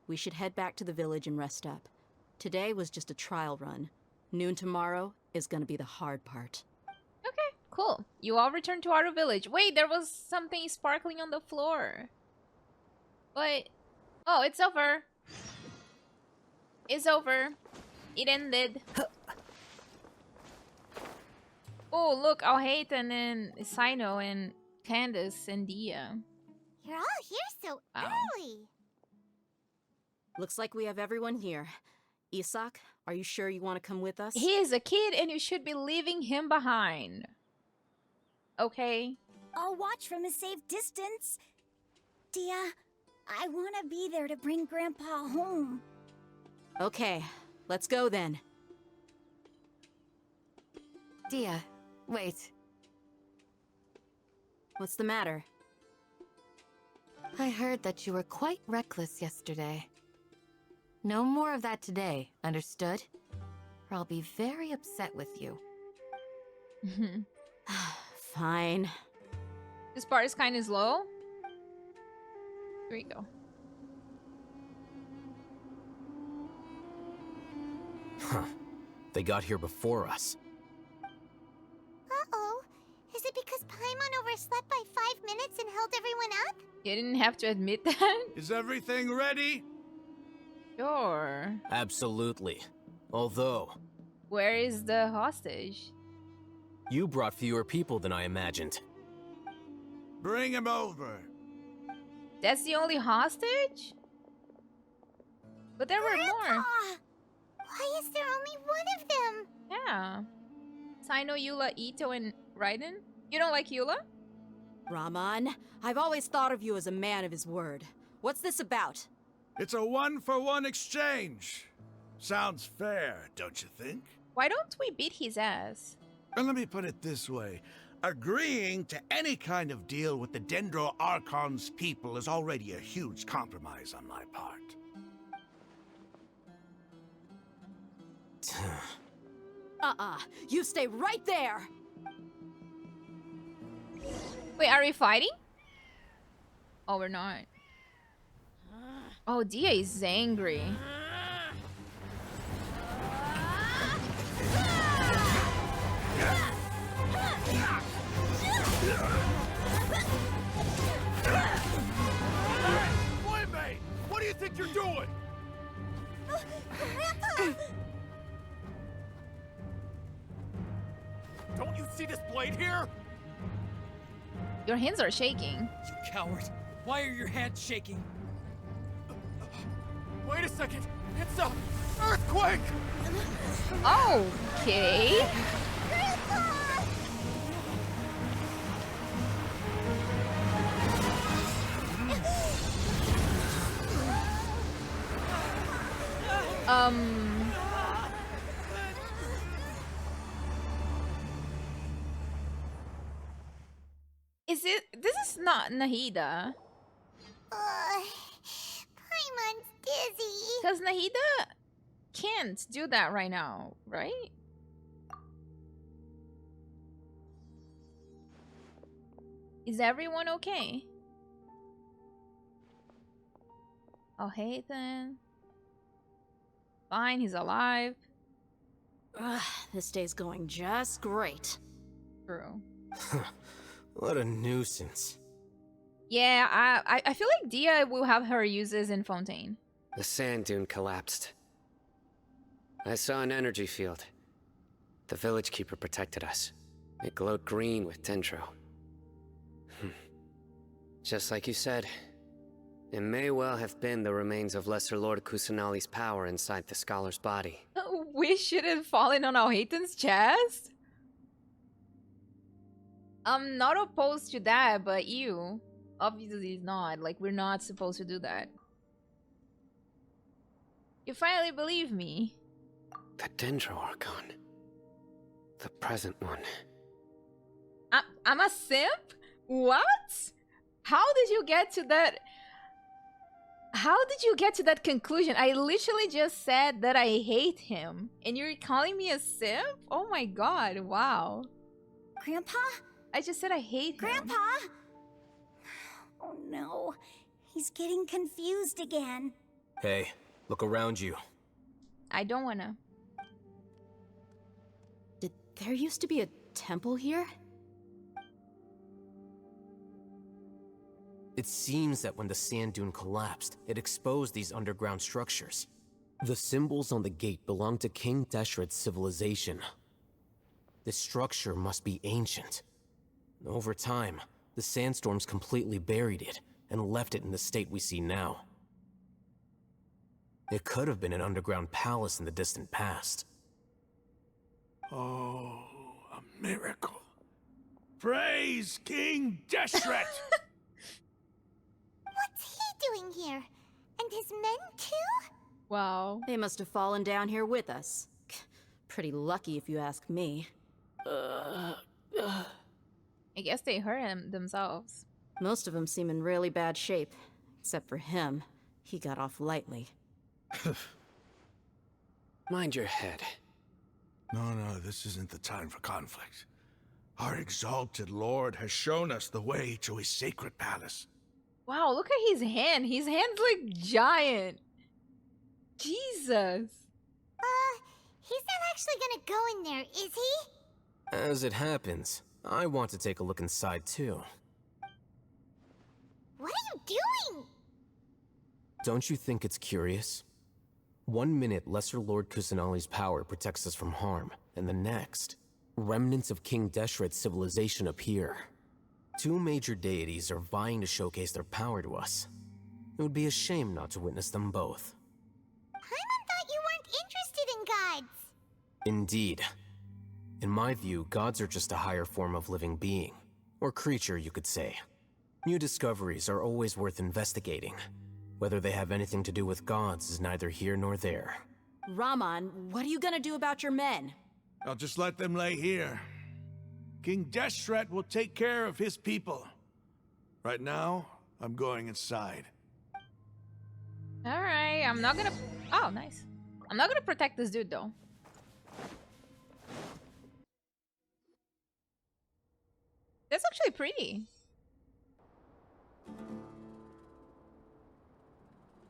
We should head back to the village and rest up. Today was just a trial run. Noon tomorrow is gonna be the hard part. Okay, cool. You all return to our village. Wait, there was something sparkling on the floor. But... oh, it's over. It's over. It ended. Oh, look, Alhaitham and Sino and Candace and Dehya. You're all here so early. Looks like we have everyone here. Isak, are you sure you want to come with us? He is a kid and you should be leaving him behind. Okay? I'll watch from a safe distance. Dehya, I want to be there to bring Grandpa home. Okay, let's go then. Dehya, wait. What's the matter? I heard that you were quite reckless yesterday. No more of that today, understood? Or I'll be very upset with you. Fine. This part is kind of slow. Here we go. Huh. They got here before us. Uh-oh. Is it because Paimon overslept by 5 minutes and held everyone up? You didn't have to admit that. Is everything ready? Sure. Absolutely. Although, Where is the hostage? you brought fewer people than I imagined. Bring him over. That's the only hostage? But there were more. Why is there only one of them? Yeah. Sino, Eula, Ito, and Raiden? You don't like Eula? Raman, I've always thought of you as a man of his word. What's this about? It's a one-for-one exchange. Sounds fair, don't you think? Why don't we beat his ass? And let me put it this way. Agreeing to any kind of deal with the Dendro Archon's people is already a huge compromise on my part. You stay right there! Wait, are we fighting? Oh, we're not. Oh, Dehya is angry. Wait, mate! What do you think you're doing? Don't you see this blade here? Your hands are shaking. You coward. Why are your hands shaking? Wait a second. It's a earthquake! Okay. Is it? This is not Nahida. Paimon's dizzy. Because Nahida can't do that right now, right? Is everyone okay? Alhaitham. Fine, he's alive. This day's going just great. True. What a nuisance. Yeah, I feel like Dehya will have her uses in Fontaine. The sand dune collapsed. I saw an energy field. The village keeper protected us. It glowed green with dendro. Just like you said, it may well have been the remains of Lesser Lord Kusanali's power inside the scholar's body. We should have fallen on Alhaitham's chest? I'm not opposed to that, but you obviously not. Like, we're not supposed to do that. You finally believe me. The Dendro Archon. The present one. I'm a simp? What? How did you get to that? How did you get to that conclusion? I literally just said that I hate him. And you're calling me a simp? Oh my god, wow. Grandpa? I just said I hate him. Grandpa? Oh no. He's getting confused again. Hey, look around you. I don't wanna. Did there used to be a temple here? It seems that when the sand dune collapsed, it exposed these underground structures. The symbols on the gate belong to King Deshret's civilization. This structure must be ancient. Over time, the sandstorms completely buried it and left it in the state we see now. It could have been an underground palace in the distant past. Oh, a miracle. Praise King Deshret! What's he doing here? And his men too? Wow. They must have fallen down here with us. Pretty lucky if you ask me. I guess they hurt him themselves. Most of them seem in really bad shape. Except for him. He got off lightly. Mind your head. No, this isn't the time for conflict. Our exalted lord has shown us the way to his sacred palace. Wow, look at his hand. His hand's like giant. Jesus. He's not actually gonna go in there, is he? As it happens, I want to take a look inside too. What are you doing? Don't you think it's curious? 1 minute, Lesser Lord Kusanali's power protects us from harm, and the next, remnants of King Deshret's civilization appear. 2 major deities are vying to showcase their power to us. It would be a shame not to witness them both. Paimon thought you weren't interested in gods. Indeed. In my view, gods are just a higher form of living being, or creature, you could say. New discoveries are always worth investigating. Whether they have anything to do with gods is neither here nor there. Rahman, what are you gonna do about your men? I'll just let them lay here. King Deshret will take care of his people. Right now, I'm going inside. Alright, I'm not gonna... Oh, nice. I'm not gonna protect this dude, though. That's actually pretty.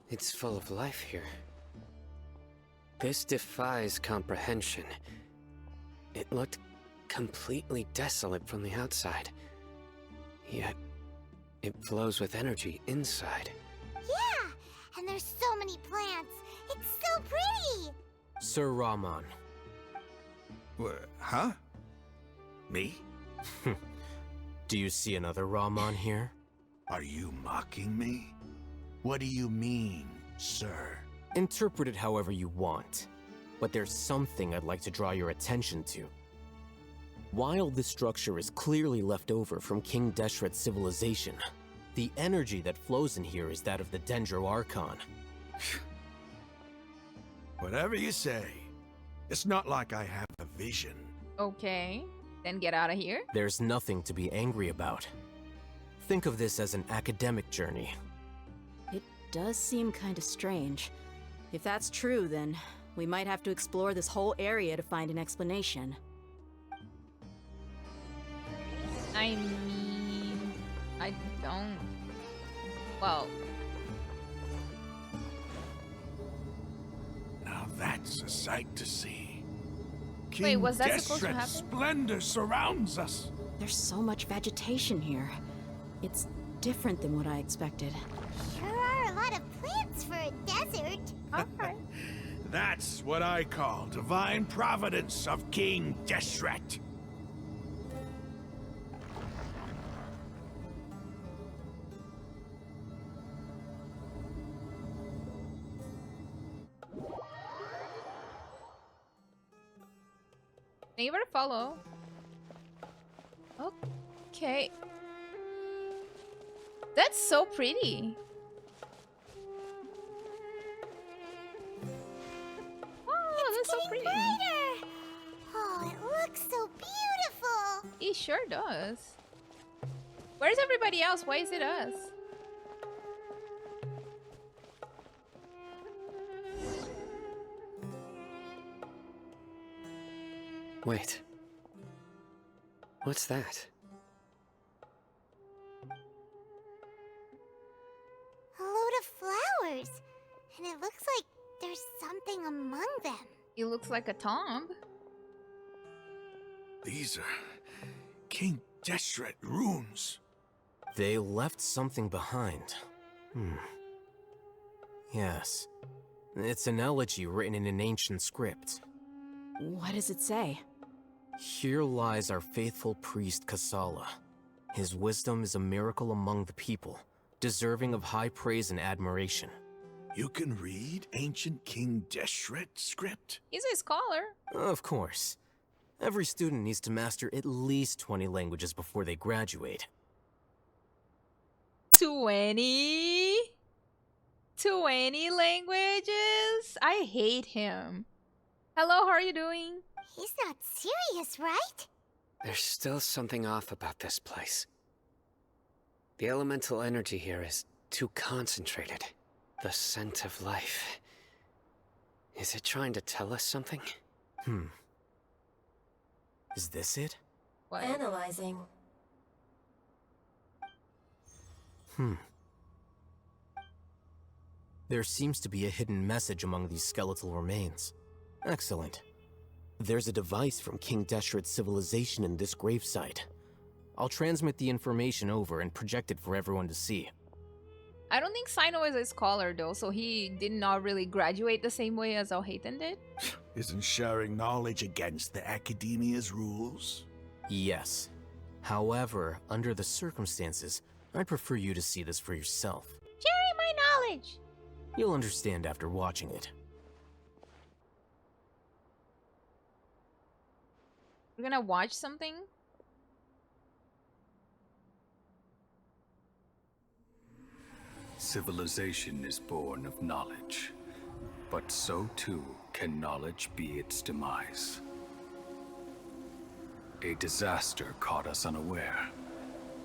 It's full of life here. This defies comprehension. It looked completely desolate from the outside. Yet, it flows with energy inside. Yeah, and there's so many plants. It's so pretty. Sir Rahman. Huh? Me? Do you see another Rahman here? Are you mocking me? What do you mean, sir? Interpret it however you want, but there's something I'd like to draw your attention to. While this structure is clearly left over from King Deshret's civilization, the energy that flows in here is that of the Dendro Archon. Whatever you say. It's not like I have a vision. Okay, then get out of here. There's nothing to be angry about. Think of this as an academic journey. It does seem kind of strange. If that's true, then we might have to explore this whole area to find an explanation. I mean... I don't... Well... Now that's a sight to see. King Wait, was that supposed to Deshret's happen? splendor surrounds us. There's so much vegetation here. It's different than what I expected. Sure are a lot of plants for a desert. Alright. That's what I call divine providence of King Deshret. You better follow. Okay. That's so pretty. Oh, that's so pretty. Brighter. Oh, it looks so beautiful. It sure does. Where's everybody else? Why is it us? Wait. What's that? A load of flowers. And it looks like there's something among them. It looks like a tomb. These are King Deshret runes. They left something behind. Yes. It's an elegy written in an ancient script. What does it say? Here lies our faithful priest Kasala. His wisdom is a miracle among the people, deserving of high praise and admiration. You can read ancient King Deshret script? He's a scholar. Of course. Every student needs to master at least 20 languages before they graduate. 20? 20 languages? I hate him. Hello, how are you doing? He's not serious, right? There's still something off about this place. The elemental energy here is too concentrated. The scent of life. Is it trying to tell us something? Is this it? What? Analyzing. There seems to be a hidden message among these skeletal remains. Excellent. There's a device from King Deshret's civilization in this gravesite. I'll transmit the information over and project it for everyone to see. I don't think Sino is a scholar though, so he did not really graduate the same way as Alhaitham did. Isn't sharing knowledge against the Academia's rules? Yes. However, under the circumstances, I'd prefer you to see this for yourself. Sharing my knowledge! You'll understand after watching it. We're gonna watch something? Civilization is born of knowledge, but so too can knowledge be its demise. A disaster caught us unaware.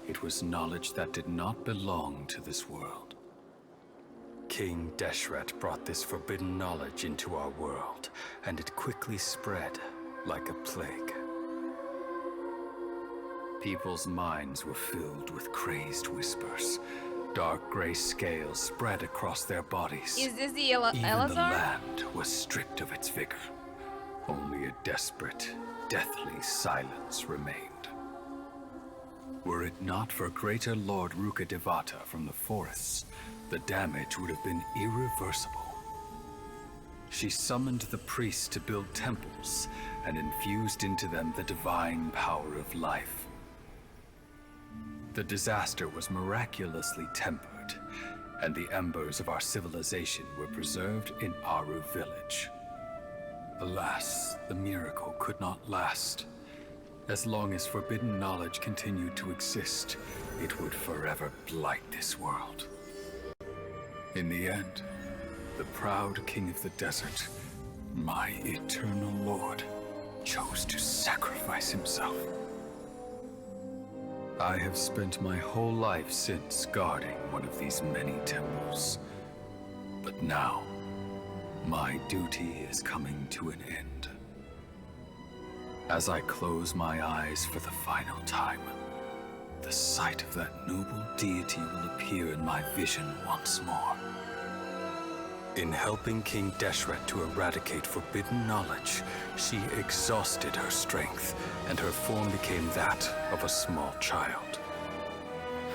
It was knowledge that did not belong to this world. King Deshret brought this forbidden knowledge into our world, and it quickly spread like a plague. People's minds were filled with crazed whispers. Dark gray scales spread across their bodies. Is this the Even the Elazar? land was stripped of its vigor. Only a desperate, deathly silence remained. Were it not for Greater Lord Rukkhadevata from the forests, the damage would have been irreversible. She summoned the priests to build temples and infused into them the divine power of life. The disaster was miraculously tempered, and the embers of our civilization were preserved in Aru village. Alas, the miracle could not last. As long as forbidden knowledge continued to exist, it would forever blight this world. In the end, the proud king of the desert, my eternal lord, chose to sacrifice himself. I have spent my whole life since guarding one of these many temples. But now, my duty is coming to an end. As I close my eyes for the final time, the sight of that noble deity will appear in my vision once more. In helping King Deshret to eradicate forbidden knowledge, she exhausted her strength, and her form became that of a small child.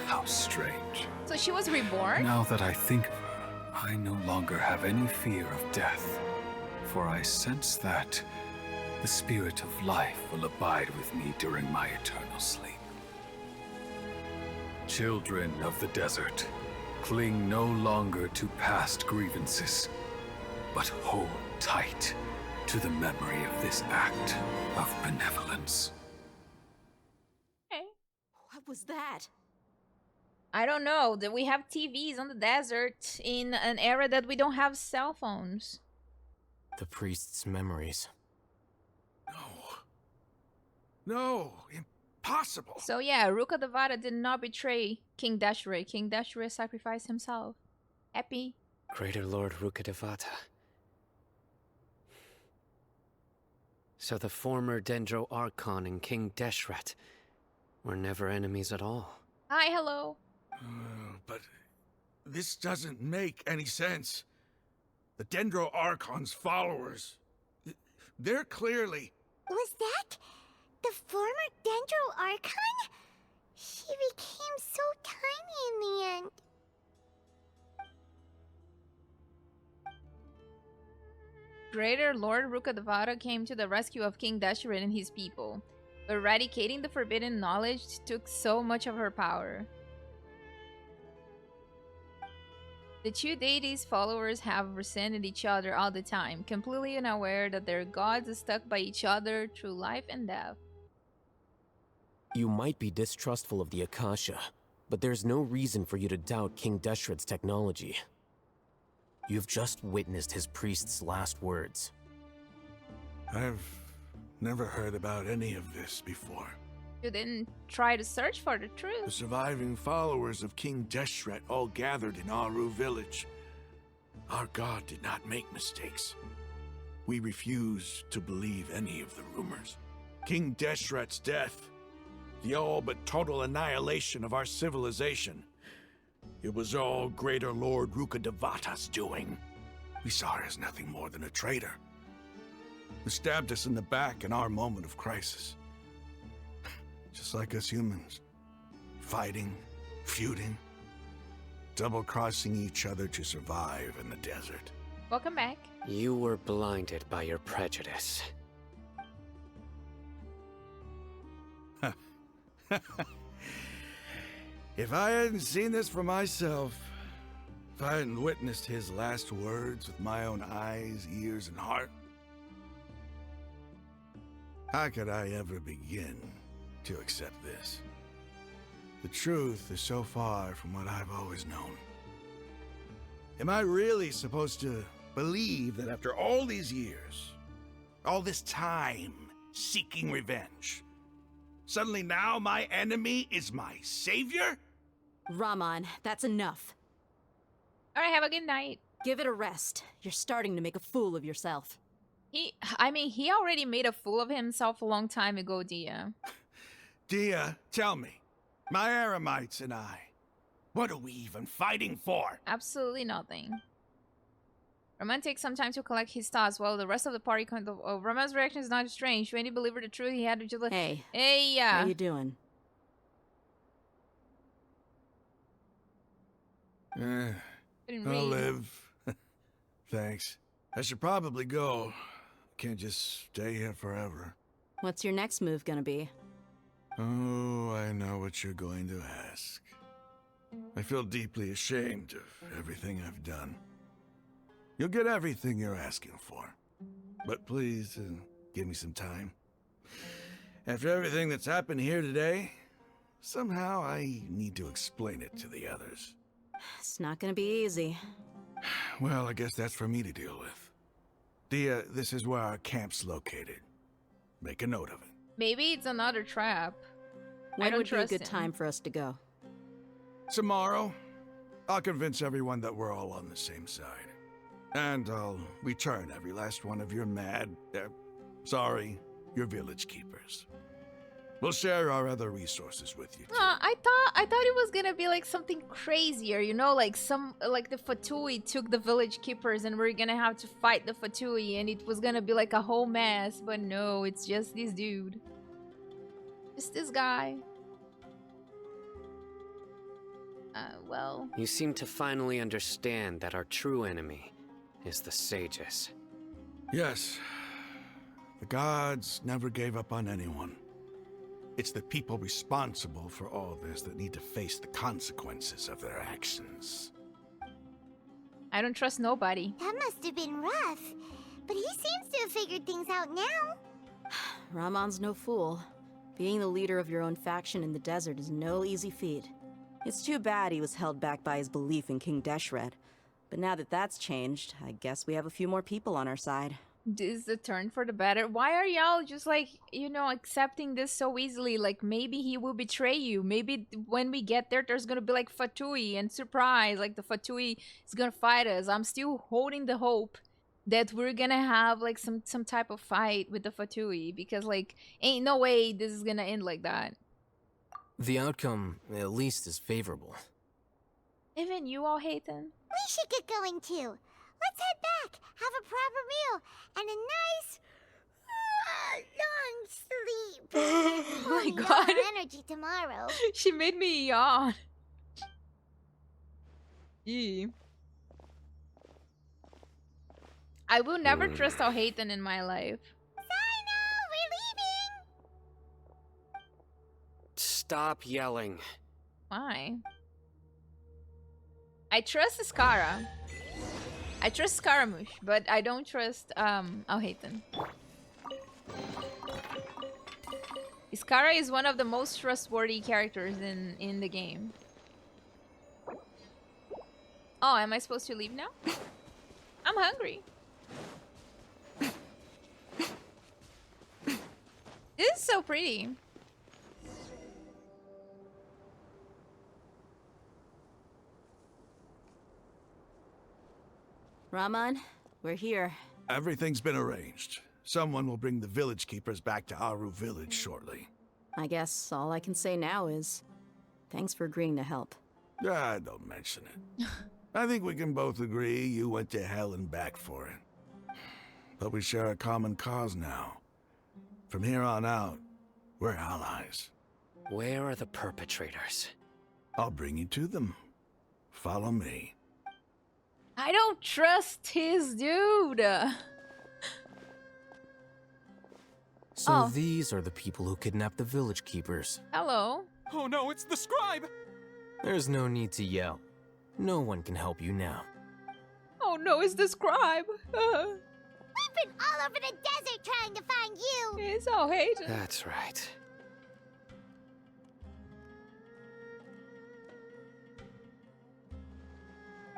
How strange. So she was reborn? Now that I think of her, I no longer have any fear of death, for I sense that the spirit of life will abide with me during my eternal sleep. Children of the desert, cling no longer to past grievances, but hold tight to the memory of this act of benevolence. What was that? I don't know. That we have TVs on the desert in an era that we don't have cell phones. The priest's memories. No, impossible. So yeah, Rukkhadevata did not betray King Deshret. King Deshret sacrificed himself. Happy? Greater Lord Rukkhadevata. So the former Dendro Archon and King Deshret were never enemies at all. Hi, hello. But this doesn't make any sense. The Dendro Archon's followers, they're clearly... Was that the former Dendro Archon? She became so tiny in the end. Greater Lord Rukkhadevata came to the rescue of King Deshret and his people. But eradicating the forbidden knowledge took so much of her power. The two deities' followers have resented each other all the time, completely unaware that their gods are stuck by each other through life and death. You might be distrustful of the Akasha, but there's no reason for you to doubt King Deshret's technology. You've just witnessed his priest's last words. I've never heard about any of this before. You didn't try to search for the The truth. surviving followers of King Deshret all gathered in Aru village. Our god did not make mistakes. We refused to believe any of the rumors. King Deshret's death, the all but total annihilation of our civilization, it was all Greater Lord Rukkhadevata's doing. We saw her as nothing more than a traitor, who stabbed us in the back in our moment of crisis. Just like us humans. Fighting, feuding, double-crossing each other to survive in the desert. Welcome back. You were blinded by your prejudice. If I hadn't seen this for myself, if I hadn't witnessed his last words with my own eyes, ears, and heart, how could I ever begin to accept this? The truth is so far from what I've always known. Am I really supposed to believe that after all these years, all this time seeking revenge, suddenly now my enemy is my savior? Rahman, that's enough. Alright, have a good night. Give it a rest. You're starting to make a fool of yourself. He already made a fool of himself a long time ago, Dehya. Dehya, tell me, my Aramites and I, what are we even fighting for? Absolutely nothing. Rahman takes some time to collect his thoughts while the rest of the party Rahman's reaction is not strange. When he believed the truth, he had to just like, hey, yeah. How you doing? I'll live. Thanks. I should probably go. Can't just stay here forever. What's your next move gonna be? Oh, I know what you're going to ask. I feel deeply ashamed of everything I've done. You'll get everything you're asking for. But please, give me some time. After everything that's happened here today, somehow I need to explain it to the others. It's not gonna be easy. Well, I guess that's for me to deal with. Dehya, this is where our camp's located. Make a note of it. Maybe it's another trap. When would be a good time for us to go? Tomorrow. I'll convince everyone that we're all on the same side. And I'll return every last one of your your village keepers. We'll share our other resources with you. I thought it was gonna be like something crazier, you know, like the Fatui took the village keepers and we're gonna have to fight the Fatui and it was gonna be like a whole mess, but no, it's just this dude. Just this guy. Well... You seem to finally understand that our true enemy is the sages. Yes. The gods never gave up on anyone. It's the people responsible for all this that need to face the consequences of their actions. I don't trust nobody. That must have been rough, but he seems to have figured things out now. Rahman's no fool. Being the leader of your own faction in the desert is no easy feat. It's too bad he was held back by his belief in King Deshret. But now that that's changed, I guess we have a few more people on our side. This is the turn for the better. Why are y'all just like, you know, accepting this so easily? Like, maybe he will betray you. Maybe when we get there, there's gonna be like Fatui and surprise. Like, the Fatui is gonna fight us. I'm still holding the hope that we're gonna have like some type of fight with the Fatui. Because like, ain't no way this is gonna end like that. The outcome, at least, is favorable. Even you, Alhaitham? We should get going too. Let's head back, have a proper meal, and a nice, long sleep. Oh my We'll god. need more energy tomorrow. She made me yawn. Gee. I will never trust Alhaitham in my life. Stop yelling. Why? I trust Skara. I trust Scaramouche, but I don't trust Alhaitham. Skara is one of the most trustworthy characters in the game. Oh, am I supposed to leave now? I'm hungry. This is so pretty. Raman, we're here. Everything's been arranged. Someone will bring the village keepers back to Aru village shortly. I guess all I can say now is thanks for agreeing to help. Ah, don't mention it. I think we can both agree you went to hell and back for it. But we share a common cause now. From here on out, we're allies. Where are the perpetrators? I'll bring you to them. Follow me. I don't trust his dude. So these are the people who kidnapped the village keepers. Hello. Oh no, it's the scribe! There's no need to yell. No one can help you now. Oh no, it's the scribe. We've been all over the desert trying to find you! It's Alhaitham. That's right.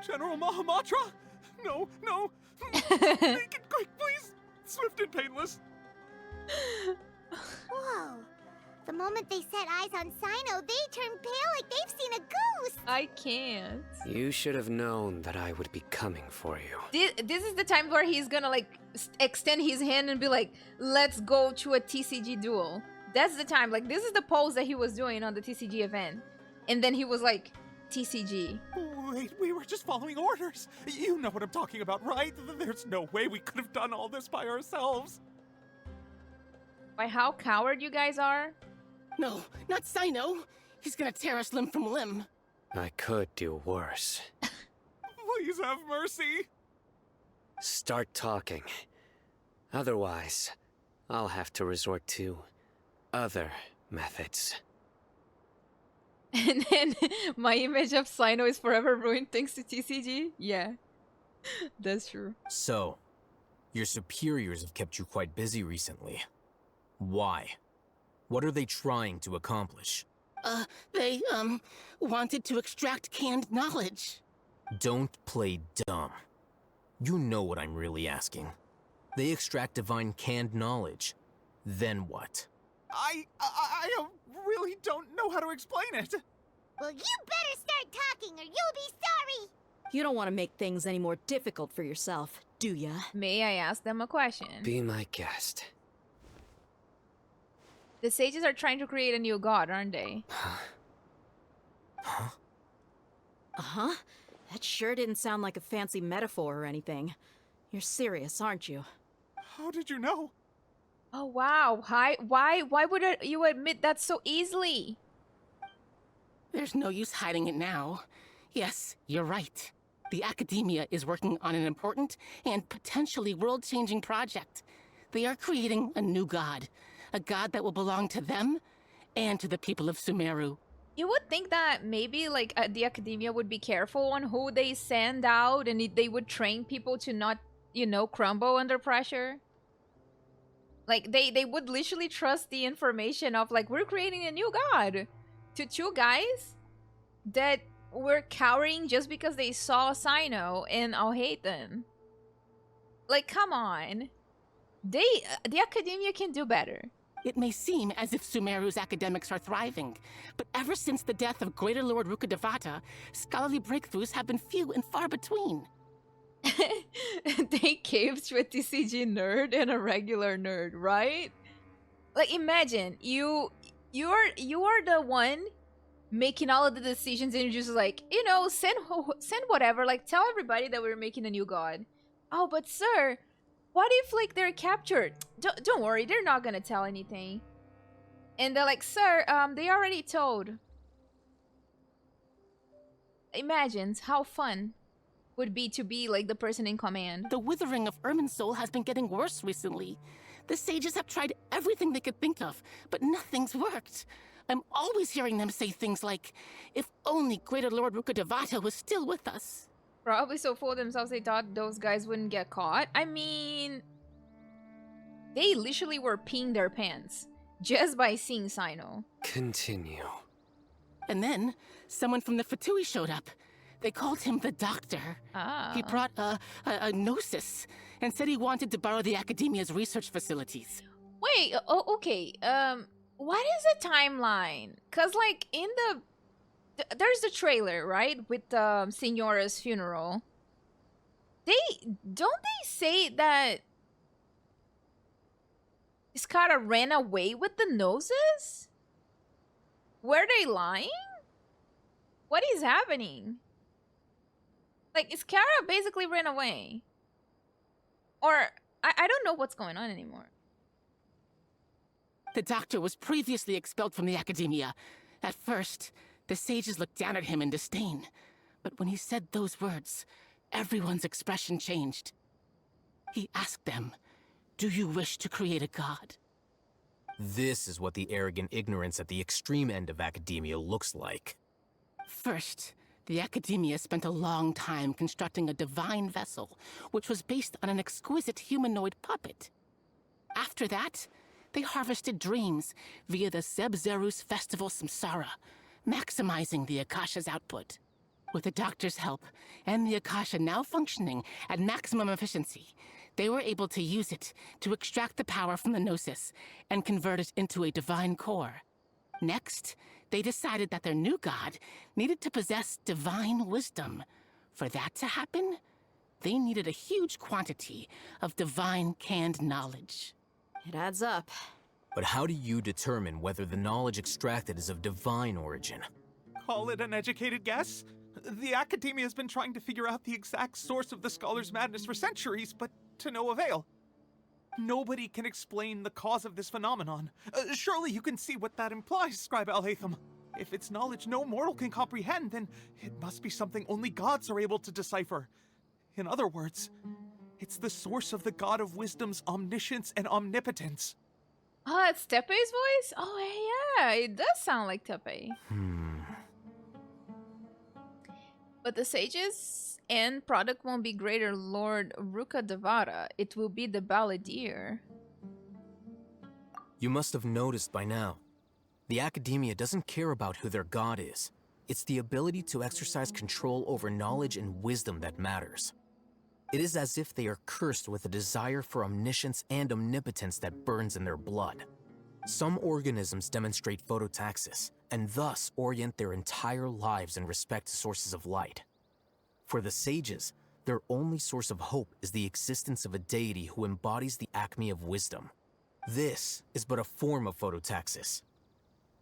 General Mahamatra? No, no! Make it quick, please! Swift and painless! Whoa. The moment they set eyes on Sino, they turn pale like they've seen a ghost! I can't. You should have known that I would be coming for you. This is the time where he's gonna like extend his hand and be like, let's go to a TCG duel. That's the time. Like, this is the pose that he was doing on the TCG event. And then he was like, TCG. Wait, we were just following orders. You know what I'm talking about, right? There's no way we could have done all this by ourselves. By how coward you guys are? No, not Sino. He's gonna tear us limb from limb. I could do worse. Please have mercy. Start talking. Otherwise, I'll have to resort to other methods. And then my image of Sino is forever ruined thanks to TCG? Yeah, that's true. So, your superiors have kept you quite busy recently. Why? What are they trying to accomplish? They, wanted to extract canned knowledge. Don't play dumb. You know what I'm really asking. They extract divine canned knowledge. Then what? I really don't know how to explain it. Well, you better start talking or you'll be sorry! You don't want to make things any more difficult for yourself, do ya? May I ask them a question? Be my guest. The sages are trying to create a new god, aren't they? Uh-huh. That sure didn't sound like a fancy metaphor or anything. You're serious, aren't you? How did you know? Oh wow, why would you admit that so easily? There's no use hiding it now. Yes, you're right. The Academia is working on an important and potentially world-changing project. They are creating a new god. A god that will belong to them and to the people of Sumeru. You would think that maybe like the Academia would be careful on who they send out and they would train people to not, you know, crumble under pressure. Like they would literally trust the information of like, we're creating a new god to two guys that were cowering just because they saw Sino and Alhaitham. Like, come on. The Academia can do better. It may seem as if Sumeru's academics are thriving, but ever since the death of Greater Lord Rukkhadevata, scholarly breakthroughs have been few and far between. They caved to a TCG nerd and a regular nerd, right? Like, imagine you are the one making all of the decisions, and you're just like, you know, send whatever, like tell everybody that we're making a new god. Oh, but sir, what if like they're captured? Don't worry, they're not gonna tell anything. And they're like, sir, they already told. Imagine how fun would be to be like the person in command. The withering of Irminsul has been getting worse recently. The sages have tried everything they could think of, but nothing's worked. I'm always hearing them say things like, if only Greater Lord Rukkhadevata was still with us. Probably so full of themselves they thought those guys wouldn't get caught. I mean, they literally were peeing their pants just by seeing Sino. Continue. And then, someone from the Fatui showed up. They called him the Doctor. Ah. He brought a gnosis and said he wanted to borrow the Academia's research facilities. Wait, okay. What is the timeline? Cause like in there's the trailer, right, with Signora's funeral. Don't they say that Skara ran away with the noses? Were they lying? What is happening? Like, Skara basically ran away. Or, I don't know what's going on anymore. The Doctor was previously expelled from the Academia. At first, the sages looked down at him in disdain. But when he said those words, everyone's expression changed. He asked them, "Do you wish to create a god?" This is what the arrogant ignorance at the extreme end of academia looks like. First, the Academia spent a long time constructing a divine vessel, which was based on an exquisite humanoid puppet. After that, they harvested dreams via the Zeb-Zerus Festival Samsara, maximizing the Akasha's output. With the Doctor's help, and the Akasha now functioning at maximum efficiency, they were able to use it to extract the power from the Gnosis and convert it into a divine core. Next, they decided that their new god needed to possess divine wisdom. For that to happen, they needed a huge quantity of divine canned knowledge. It adds up. But how do you determine whether the knowledge extracted is of divine origin? Call it an educated guess? The Academia has been trying to figure out the exact source of the Scholar's madness for centuries, but to no avail. Nobody can explain the cause of this phenomenon. Surely you can see what that implies, Scribe Alhaitham. If it's knowledge no mortal can comprehend, then it must be something only gods are able to decipher. In other words, it's the source of the God of Wisdom's omniscience and omnipotence. Oh, it's Tepe's voice? Oh, yeah, it does sound like Tepe. But the sages' end product won't be Greater Lord Ruka Devara. It will be the Balladeer. You must have noticed by now. The Academia doesn't care about who their god is. It's the ability to exercise control over knowledge and wisdom that matters. It is as if they are cursed with a desire for omniscience and omnipotence that burns in their blood. Some organisms demonstrate phototaxis, and thus orient their entire lives in respect to sources of light. For the sages, their only source of hope is the existence of a deity who embodies the acme of wisdom. This is but a form of phototaxis.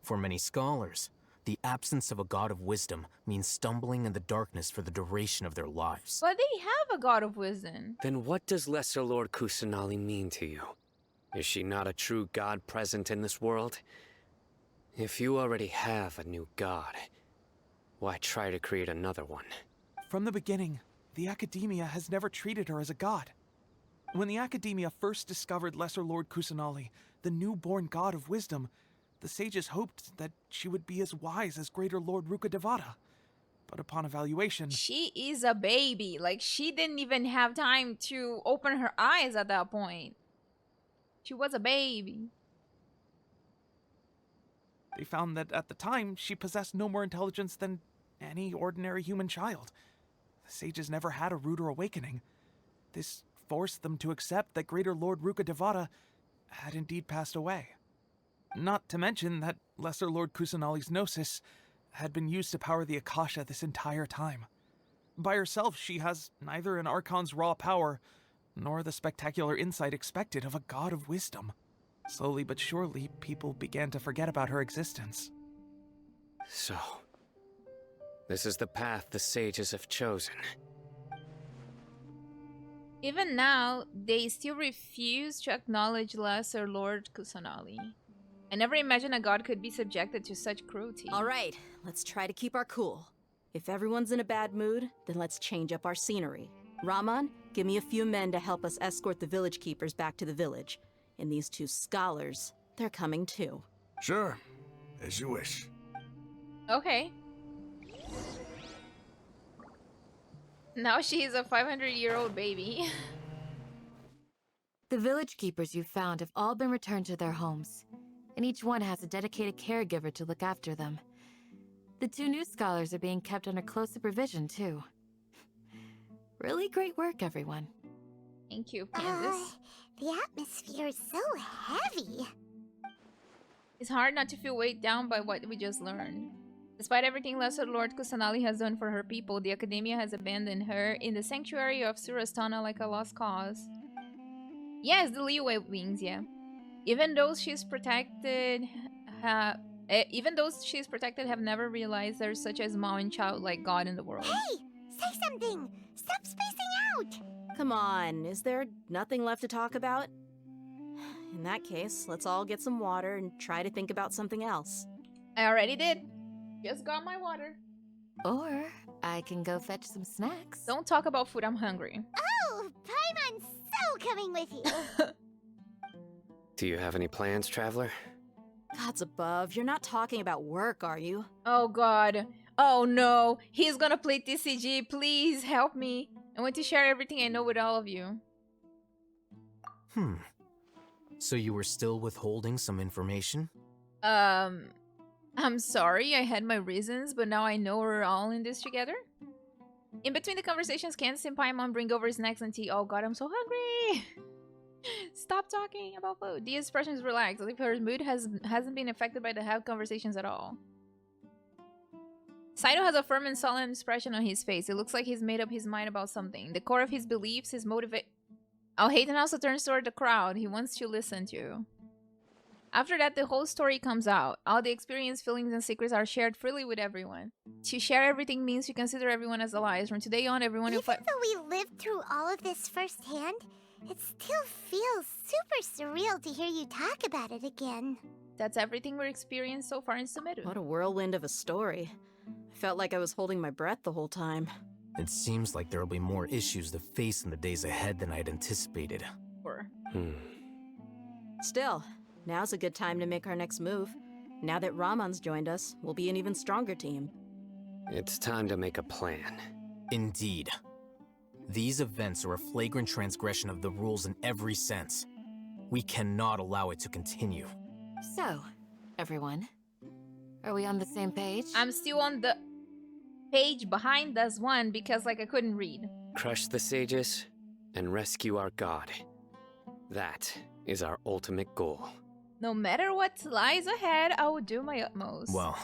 For many scholars, the absence of a god of wisdom means stumbling in the darkness for the duration of their lives. But they have a god of wisdom. Then what does Lesser Lord Kusanali mean to you? Is she not a true god present in this world? If you already have a new god, why try to create another one? From the beginning, the Academia has never treated her as a god. When the Academia first discovered Lesser Lord Kusanali, the newborn god of wisdom, the sages hoped that she would be as wise as Greater Lord Ruka Devata. But upon evaluation... She is a baby. Like, she didn't even have time to open her eyes at that point. She was a baby. They found that at the time, she possessed no more intelligence than any ordinary human child. The sages never had a ruder awakening. This forced them to accept that Greater Lord Ruka Devata had indeed passed away. Not to mention that Lesser Lord Kusanali's Gnosis had been used to power the Akasha this entire time. By herself, she has neither an Archon's raw power, nor the spectacular insight expected of a god of wisdom. Slowly but surely, people began to forget about her existence. So, this is the path the sages have chosen. Even now, they still refuse to acknowledge Lesser Lord Kusanali. I never imagined a god could be subjected to such cruelty. All right, let's try to keep our cool. If everyone's in a bad mood, then let's change up our scenery. Rahman, give me a few men to help us escort the village keepers back to the village. And these two scholars, they're coming too. Sure, as you wish. Okay. Now she's a 500-year-old baby. The village keepers you found have all been returned to their homes, and each one has a dedicated caregiver to look after them. The 2 new scholars are being kept under close supervision, too. Really great work, everyone. Thank you, Candace. The atmosphere is so heavy. It's hard not to feel weighed down by what we just learned. Despite everything Lesser Lord Kusanali has done for her people, the Academia has abandoned her in the sanctuary of Surastana like a lost cause. Yes, the Leeway Wings, yeah. Even those she's protected have never realized there's such a small and childlike God in the world. Hey! Say something! Stop spacing out! Come on, is there nothing left to talk about? In that case, let's all get some water and try to think about something else. I already did. Just got my water. Or I can go fetch some snacks. Don't talk about food, I'm hungry. Oh, Paimon's so coming with you! Do you have any plans, Traveler? Gods above, you're not talking about work, are you? Oh god. Oh no. He's gonna play TCG. Please help me. I want to share everything I know with all of you. So you were still withholding some information? I'm sorry, I had my reasons, but now I know we're all in this together. In between the conversations, Candace and Paimon bring over snacks and tea. Oh god, I'm so hungry! Stop talking about food. The expression is relaxed, as if her mood hasn't been affected by the heavy conversations at all. Saito has a firm and solemn expression on his face. It looks like he's made up his mind about something. The core of his beliefs, his motivate. Alhaitham also turns toward the crowd. He wants to listen to. After that, the whole story comes out. All the experience, feelings, and secrets are shared freely with everyone. To share everything means to consider everyone as allies. From today on, everyone will fight. Even though we lived through all of this firsthand, it still feels super surreal to hear you talk about it again. That's everything we've experienced so far in Sumeru. What a whirlwind of a story. I felt like I was holding my breath the whole time. It seems like there'll be more issues to face in the days ahead than I'd anticipated. Still, now's a good time to make our next move. Now that Ramon's joined us, we'll be an even stronger team. It's time to make a plan. Indeed. These events are a flagrant transgression of the rules in every sense. We cannot allow it to continue. So, everyone, are we on the same page? I'm still on the page behind this one because, like, I couldn't read. Crush the sages and rescue our god. That is our ultimate goal. No matter what lies ahead, I will do my utmost. Well,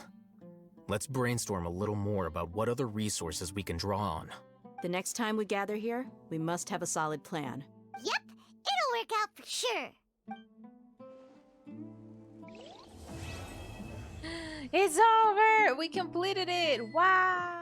let's brainstorm a little more about what other resources we can draw on. The next time we gather here, we must have a solid plan. Yep, it'll work out for sure. It's over! We completed it! Wow!